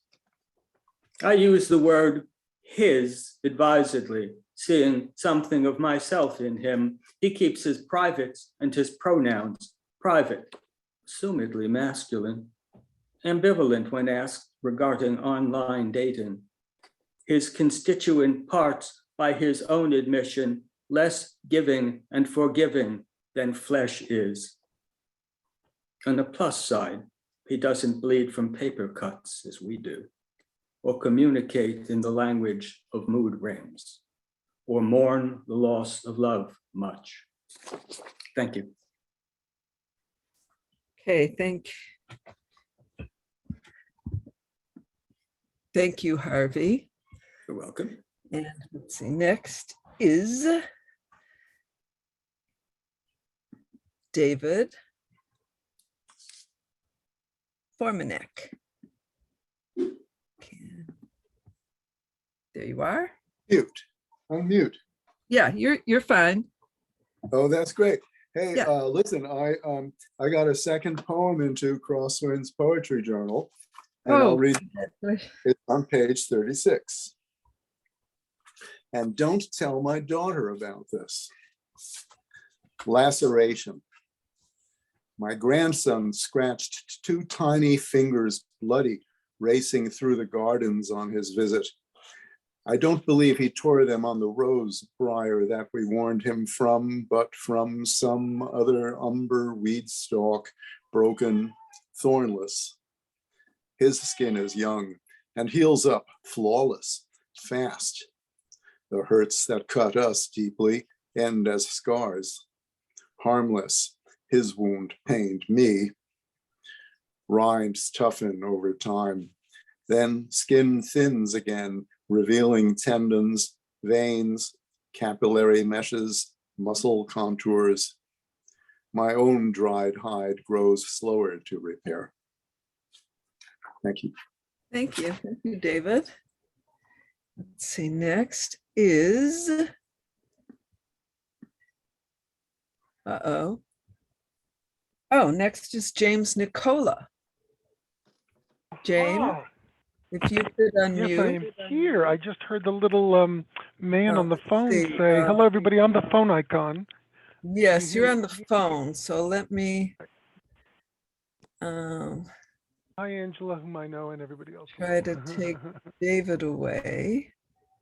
I use the word his advisedly, seeing something of myself in him. He keeps his privates and his pronouns private, assumedly masculine, ambivalent when asked regarding online dating. His constituent parts, by his own admission, less giving and forgiving than flesh is. On the plus side, he doesn't bleed from paper cuts as we do, or communicate in the language of mood rings, or mourn the loss of love much. Thank you. Okay, thank you, Harvey. You're welcome. And let's see, next is David Formanek. There you are. Mute. Unmute. Yeah, you're fine. Oh, that's great. Hey, Yeah. listen, I got a second poem into Crosswinds Poetry Journal, and I'll read it on page 36. And don't tell my daughter about this. Laceration. My grandson scratched 2 tiny fingers bloody, racing through the gardens on his visit. I don't believe he tore them on the rose briar that we warned him from, but from some other umber weed stalk, broken, thornless. His skin is young and heals up flawless, fast. The hurts that cut us deeply end as scars. Harmless, his wound pained me. Rinds toughen over time. Then skin thins again, revealing tendons, veins, capillary meshes, muscle contours. My own dried hide grows slower to repair. Thank you. Thank you. Thank you, David. Let's see, next is, oh, next is James Nicola. James, if you could unmute. Yes, I am here. I just heard the little man on the phone see, say, hello, everybody, on the phone icon. Yes, you're on the phone, so let me Hi, Angela, whom I know, and everybody else. try to take David away.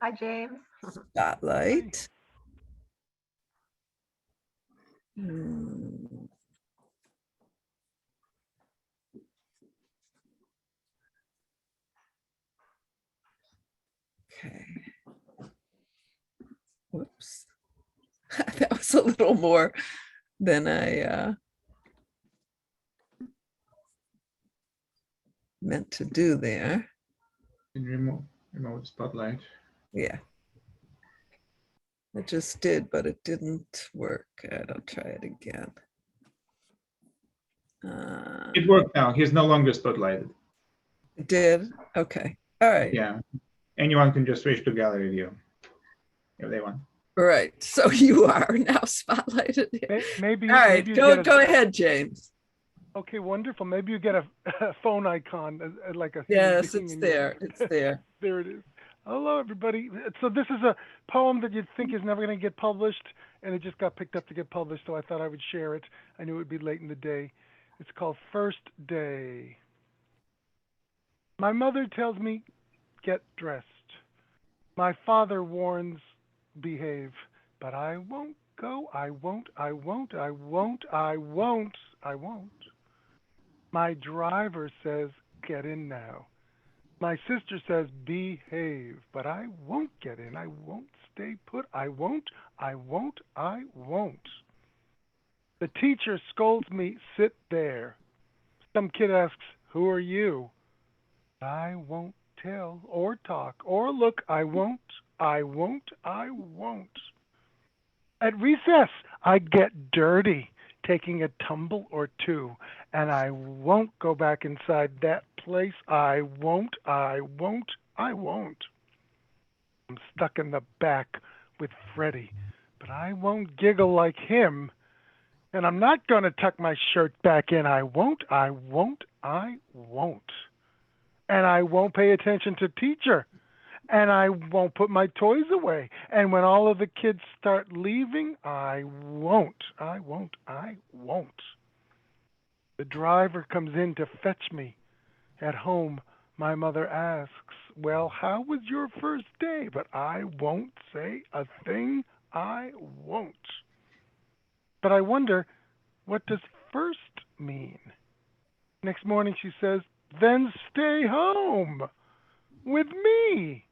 Hi, James. Spotlight. Okay. Whoops. That was a little more than I meant to do there. Can you remove spotlight? Yeah. I just did, but it didn't work. I'll try it again. It worked now. He's no longer spotlighted. It did? Okay. All right. Yeah. Anyone can just switch to gallery view if they want. Right. So you are now spotlighted. Maybe. All right. Maybe Go ahead, James. Okay, wonderful. Maybe you get a phone icon, like a. Yes, it's there. It's there. There it is. Hello, everybody. So this is a poem that you'd think is never going to get published, and it just got picked up to get published, so I thought I would share it. I knew it would be late in the day. It's called First Day. My mother tells me, get dressed. My father warns, behave. But I won't go. I won't. My driver says, get in now. My sister says, behave, but I won't get in. I won't stay put. I won't. The teacher scolds me, sit there. Some kid asks, who are you? I won't tell or talk or look. I won't. At recess, I get dirty, taking a tumble or two, and I won't go back inside that place. I won't. I'm stuck in the back with Freddie, but I won't giggle like him, and I'm not going to tuck my shirt back in. I won't. And I won't pay attention to teacher, and I won't put my toys away. And when all of the kids start leaving, I won't. The driver comes in to fetch me. At home, my mother asks, well, how was your first day? But I won't say a thing. I won't. But I wonder, what does first mean? Next morning she says, then stay home with me.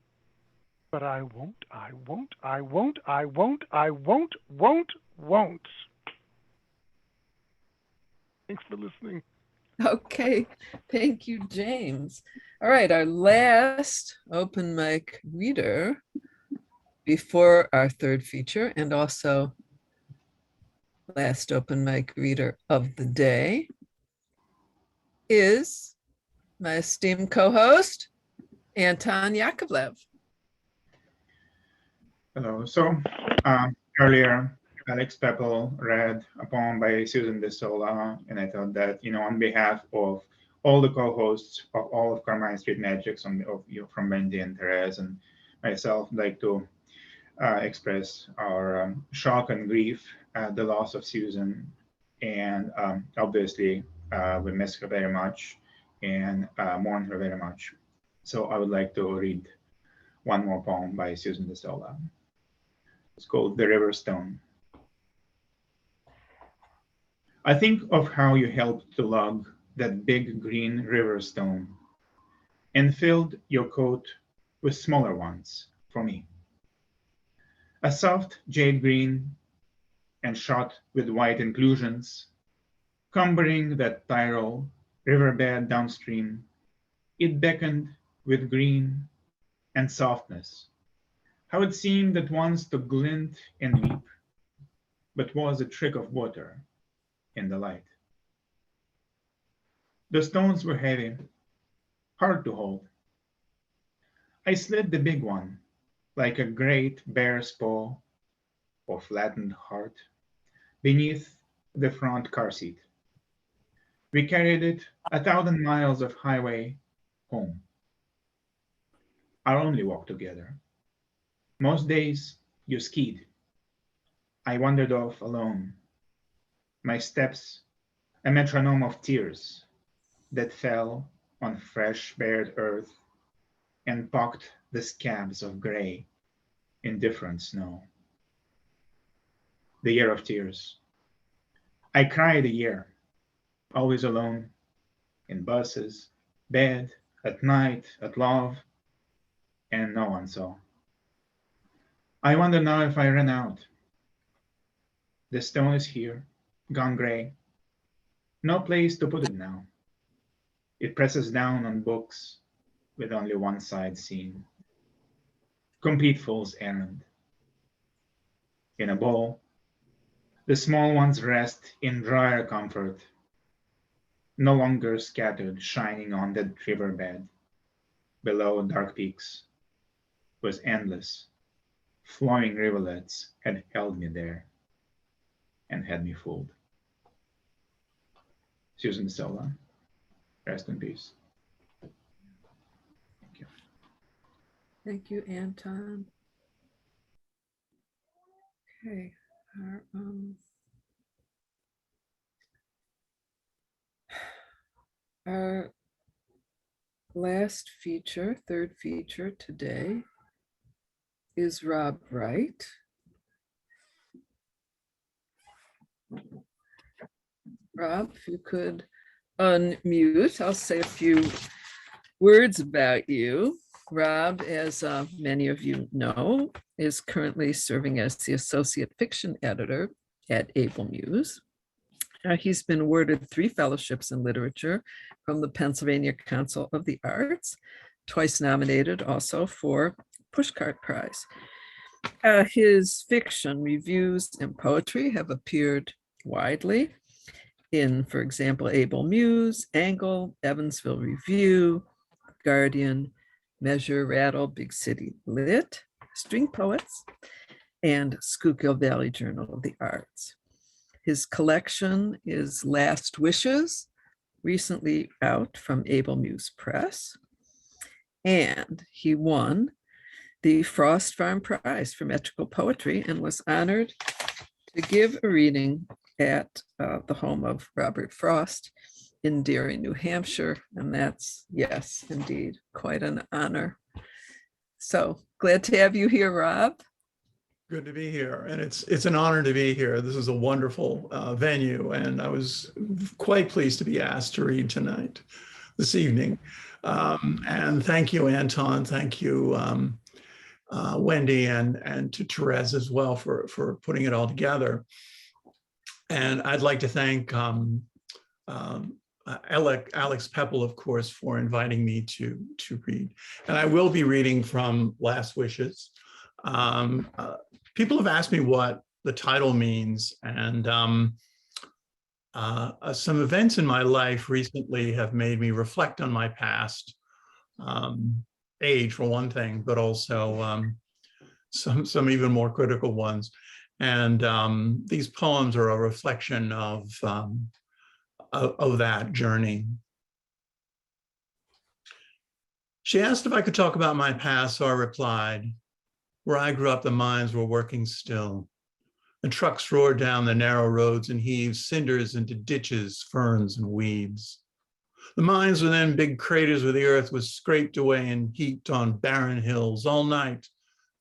But I won't. Thanks for listening. Okay. Thank you, James. All right. Our last open mic reader before our third feature, and also last open mic reader of the day is my esteemed co-host, Anton Yakovlev. Hello. So earlier, Alex Pepple read a poem by Susan De Sola, and I thought that, on behalf of all the co-hosts of all of Carmine Street Magics, from Wendy and Therese and myself, I'd like to express our shock and grief at the loss of Susan. And obviously, we miss her very much and mourn her very much. So I would like to read one more poem by Susan De Sola. It's called The River Stone. I think of how you helped to lug that big green river stone and filled your coat with smaller ones for me. A soft jade green and shot with white inclusions, cumbering that Tyrol riverbed downstream, it beckoned with green and softness. How it seemed at once to glint and leap, but was a trick of water in the light. The stones were heavy, hard to hold. I slid the big one, like a great bear's paw or flattened heart, beneath the front car seat. We carried it 1,000 miles of highway home. Our only walk together. Most days you skied. I wandered off alone. My steps, a metronome of tears that fell on fresh bared earth and pocked the scabs of gray, indifferent snow. The year of tears. I cried a year, always alone, in buses, bed, at night, at love, and no one saw. I wonder now if I ran out. The stone is here, gone gray. No place to put it now. It presses down on books with only one side seen. Complete fool's errand. In a bowl, the small ones rest in drier comfort, no longer scattered, shining on the riverbed. Below dark peaks was endless, flowing rivulets had held me there and had me fooled. Susan De Sola, rest in peace. Thank you. Thank you, Anton. Okay, our last feature, third feature today, is Rob Wright. Rob, if you could unmute, I'll say a few words about you. Rob, as many of you know, is currently serving as the associate fiction editor at Able Muse. He's been awarded 3 fellowships in literature from the Pennsylvania Council of the Arts, twice nominated also for Pushcart Prize. His fiction, reviews, and poetry have appeared widely in, for example, Able Muse, Angle, Evansville Review, Guardian, Measure, Rattle, Big City Lit, String Poets, and Schuylkill Valley Journal of the Arts. His collection is Last Wishes, recently out from Able Muse Press, and he won the Frost Farm Prize for Metrical Poetry and was honored to give a reading at the home of Robert Frost in Derry, New Hampshire. And that's, yes, indeed, quite an honor. So glad to have you here, Rob. Good to be here. And it's an honor to be here. This is a wonderful venue. And I was quite pleased to be asked to read tonight, this evening. And thank you, Anton. Thank you, Wendy, and to Therese as well for putting it all together. And I'd like to thank Alex Pepple, of course, for inviting me to read. And I will be reading from Last Wishes. People have asked me what the title means. And some events in my life recently have made me reflect on my past, age for one thing, but also some even more critical ones. And these poems are a reflection of that journey. She asked if I could talk about my past, so I replied, where I grew up, the mines were working still. And trucks roared down the narrow roads and heaved cinders into ditches, ferns, and weeds. The mines were then big craters where the earth was scraped away and heaped on barren hills all night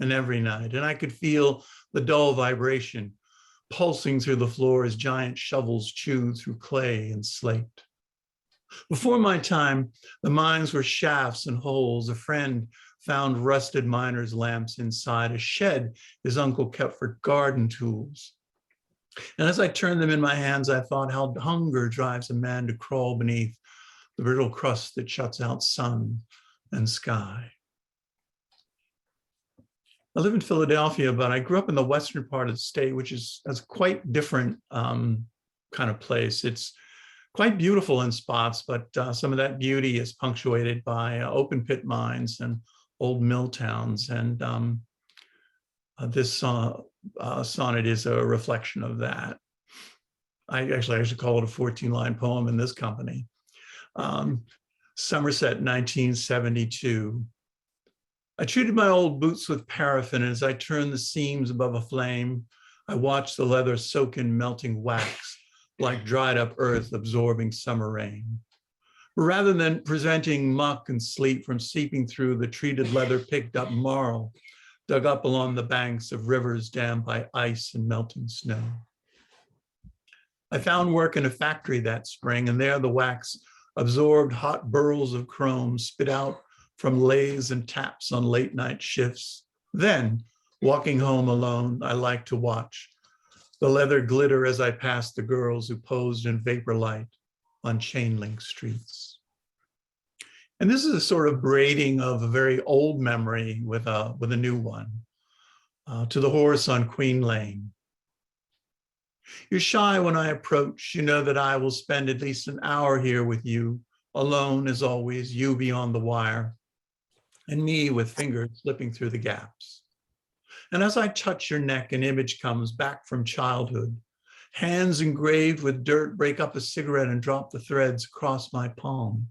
and every night. And I could feel the dull vibration pulsing through the floor as giant shovels chewed through clay and slate. Before my time, the mines were shafts and holes. A friend found rusted miners' lamps inside a shed his uncle kept for garden tools. And as I turned them in my hands, I thought how hunger drives a man to crawl beneath the brittle crust that shuts out sun and sky. I live in Philadelphia, but I grew up in the western part of the state, which is a quite different kind of place. It's quite beautiful in spots, but some of that beauty is punctuated by open pit mines and old mill towns. And this sonnet is a reflection of that. I should call it a 14-line poem in this company. Somerset, 1972. I treated my old boots with paraffin, and as I turned the seams above a flame, I watched the leather soak in melting wax, like dried up earth absorbing summer rain. Rather than preventing muck and sleet from seeping through, the treated leather picked up marl, dug up along the banks of rivers dammed by ice and melting snow. I found work in a factory that spring, and there the wax absorbed hot burls of chrome spit out from lathes and taps on late night shifts. Then, walking home alone, I liked to watch the leather glitter as I passed the girls who posed in vapor light on chain link streets. And this is a sort of braiding of a very old memory with a new one. To the horse on Queen Lane. You're shy when I approach. You know that I will spend at least an hour here with you, alone as always, you beyond the wire, and me with fingers slipping through the gaps. And as I touch your neck, an image comes back from childhood. Hands engraved with dirt break up a cigarette and drop the threads across my palm.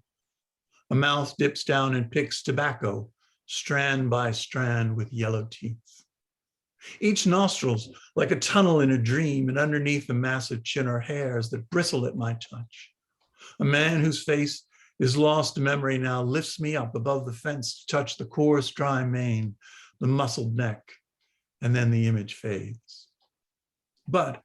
A mouth dips down and picks tobacco, strand by strand with yellow teeth. Each nostril's like a tunnel in a dream, and underneath the massive chin are hairs that bristle at my touch. A man whose face is lost to memory now lifts me up above the fence to touch the coarse, dry mane, the muscled neck, and then the image fades. But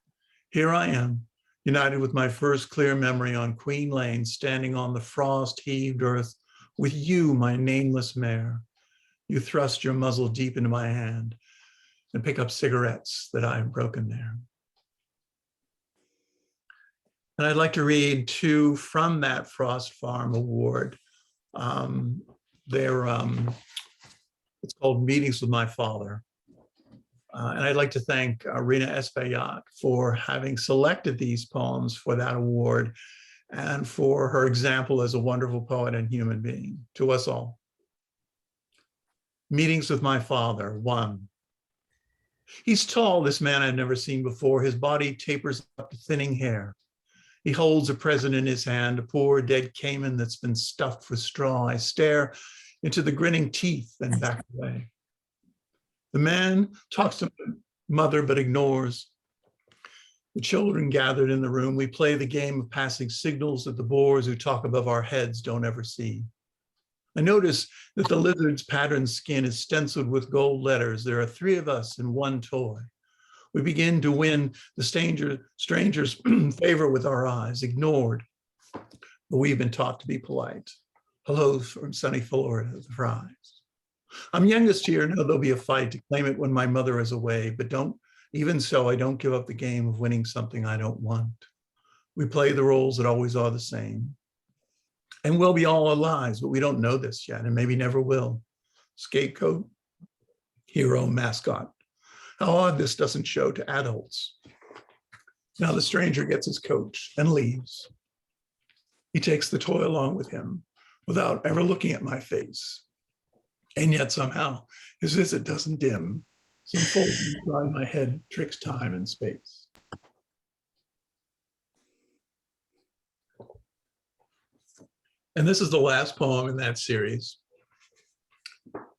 here I am, united with my first clear memory on Queen Lane, standing on the frost-heaved earth with you, my nameless mare. You thrust your muzzle deep into my hand and pick up cigarettes that I have broken there. And I'd like to read two from that Frost Farm Award. It's called Meetings with My Father. And I'd like to thank Rena Espaillat for having selected these poems for that award and for her example as a wonderful poet and human being to us all. Meetings with My Father, 1. He's tall, this man I've never seen before. His body tapers up to thinning hair. He holds a present in his hand, a poor dead caiman that's been stuffed with straw. I stare into the grinning teeth and back away. The man talks to mother but ignores. The children gathered in the room. We play the game of passing signals that the boors who talk above our heads don't ever see. I notice that the lizard's patterned skin is stenciled with gold letters. There are 3 of us in one toy. We begin to win the stranger's favor with our eyes, ignored, but we've been taught to be polite. Hello from sunny Florida, the fries. I'm youngest here, know there'll be a fight to claim it when my mother is away, but even so, I don't give up the game of winning something I don't want. We play the roles that always are the same. And we'll be all our lives, but we don't know this yet, and maybe never will. Scapegoat, hero, mascot. How odd this doesn't show to adults. Now the stranger gets his coach and leaves. He takes the toy along with him without ever looking at my face. And yet somehow his visit doesn't dim. Some fold inside my head tricks time and space. And this is the last poem in that series.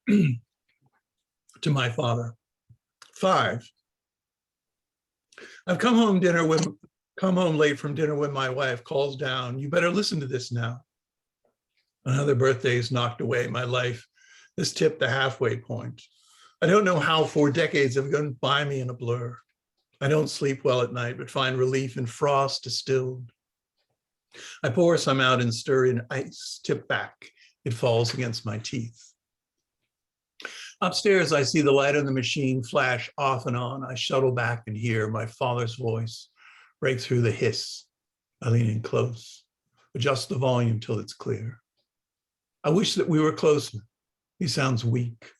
To my father. 5. I've come home late from dinner when my wife calls down, "You better listen to this now." Another birthday's knocked away my life. This tipped the halfway point. I don't know how 4 decades have gone by me in a blur. I don't sleep well at night, but find relief in frost distilled. I pour some out and stir in ice, tip back. It falls against my teeth. Upstairs, I see the light on the machine flash off and on. I shuttle back and hear my father's voice break through the hiss. I lean in close, adjust the volume till it's clear. I wish that we were closer. He sounds weak.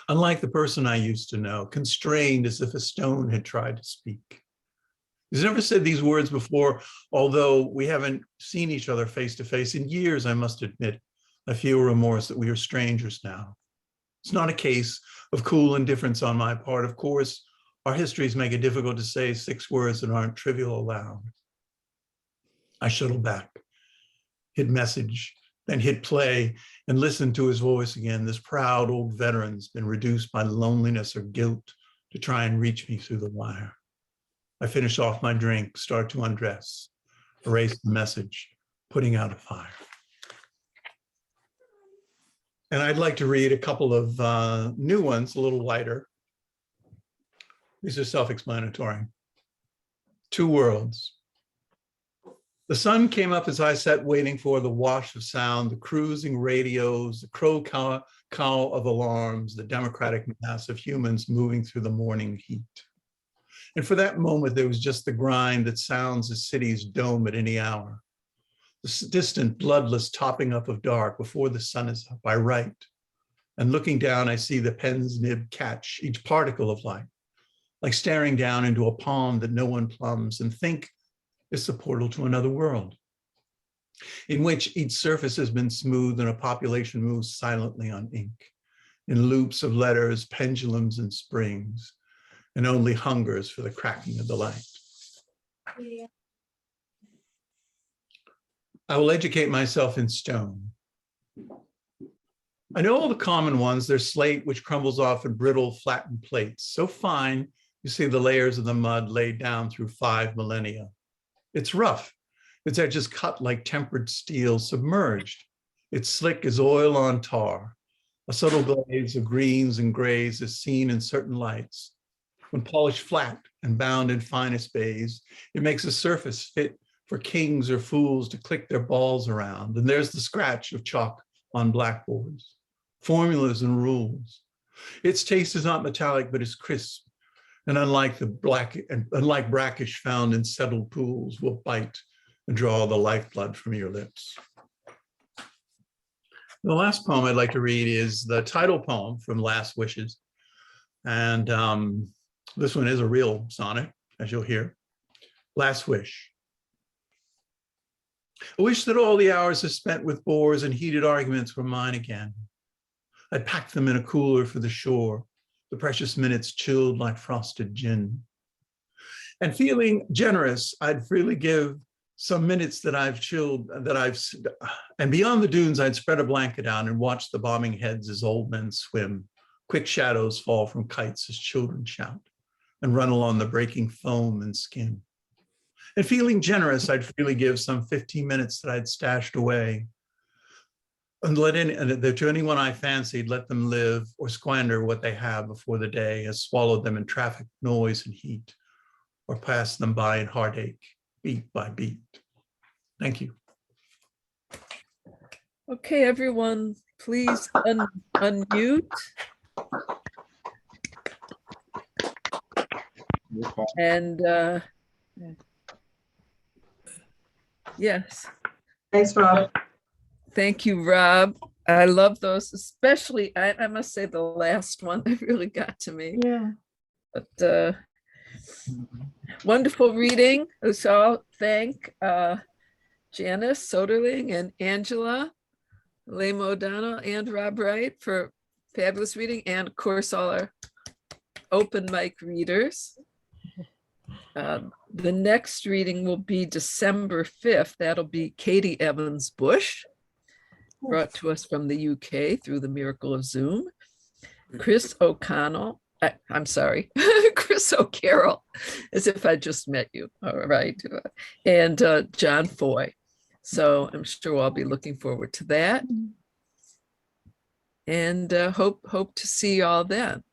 Unlike the person I used to know, constrained as if a stone had tried to speak. He's never said these words before, although we haven't seen each other face to face in years, I must admit. I feel remorse that we are strangers now. It's not a case of cool indifference on my part. Of course, our histories make it difficult to say 6 words that aren't trivial aloud. I shuttle back, hit message, then hit play and listen to his voice again. This proud old veteran's been reduced by loneliness or guilt to try and reach me through the wire. I finish off my drink, start to undress, erase the message, putting out a fire. And I'd like to read a couple of new ones, a little lighter. These are self-explanatory. 2 worlds. The sun came up as I sat waiting for the wash of sound, the cruising radios, the call of alarms, the democratic mass of humans moving through the morning heat. And for that moment, there was just the grind that sounds a city's dome at any hour. The distant, bloodless topping up of dark before the sun is up. I write, and looking down, I see the pen's nib catch each particle of light, like staring down into a palm that no one plumbs, and think it's the portal to another world, in which each surface has been smoothed and a population moves silently on ink, in loops of letters, pendulums, and springs, and only hungers for the cracking of the light. Yeah. I will educate myself in stone. I know all the common ones. There's slate, which crumbles off in brittle, flattened plates. So fine, you see the layers of the mud laid down through 5 millennia. It's rough. Its edges cut like tempered steel, submerged. It's slick as oil on tar. A subtle glaze of greens and grays is seen in certain lights. When polished flat and bound in finest bays, it makes a surface fit for kings or fools to click their balls around. And there's the scratch of chalk on blackboards, formulas and rules. Its taste is not metallic, but is crisp. And unlike brackish found in settled pools, will bite and draw the lifeblood from your lips. The last poem I'd like to read is the title poem from Last Wishes. And this one is a real sonnet, as you'll hear. Last Wish. I wish that all the hours I spent with bores and heated arguments were mine again. I'd pack them in a cooler for the shore, the precious minutes chilled like frosted gin. And feeling generous, I'd freely give some minutes that I've chilled, and beyond the dunes, I'd spread a blanket out and watch the bobbing heads as old men swim. Quick shadows fall from kites as children shout and run along the breaking foam and skim. And feeling generous, I'd freely give some 15 minutes that I'd stashed away and to anyone I fancied, let them live or squander what they have before the day has swallowed them in traffic, noise, and heat, or passed them by in heartache, beat by beat. Thank you. Okay, everyone, please unmute. And yes. Thanks, Rob. Thank you, Rob. I love those, especially, I must say the last one, that really got to me. Yeah. But wonderful reading. So I'll thank Janice Soderling and Angela, Alaimo O'Donnell, and Rob Wright for fabulous reading, and of course all our open mic readers. The next reading will be December 5th. That'll be Katie Evans Bush, brought to us from the UK through the miracle of Zoom. Chris O'Connell, I'm sorry, Chris O'Carroll, as if I just met you. All right. And John Foy. So I'm sure I'll be looking forward to that. And hope to see you all then.